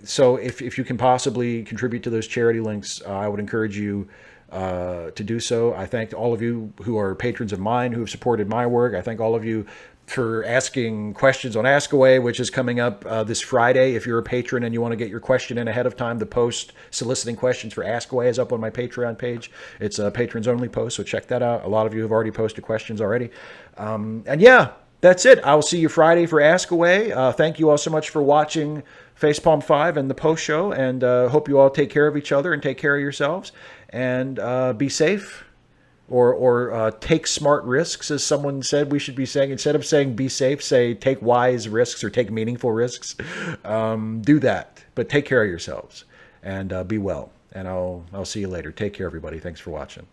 So if you can possibly contribute to those charity links, I would encourage you to do so. I thank all of you who are patrons of mine who have supported my work. I thank all of you for asking questions on Ask Away, which is coming up this Friday. If you're a patron and you want to get your question in ahead of time, the post soliciting questions for Ask Away is up on my Patreon page. It's a patrons only post, so check that out. A lot of you have already posted questions already. And yeah, that's it. I'll see you Friday for Ask Away. Thank you all so much for watching Facepalm 5 and the post show, and hope you all take care of each other and take care of yourselves, and be safe. Or take smart risks, as someone said we should be saying. Instead of saying be safe, say take wise risks or take meaningful risks. Do that, but take care of yourselves and be well. And I'll see you later. Take care, everybody. Thanks for watching.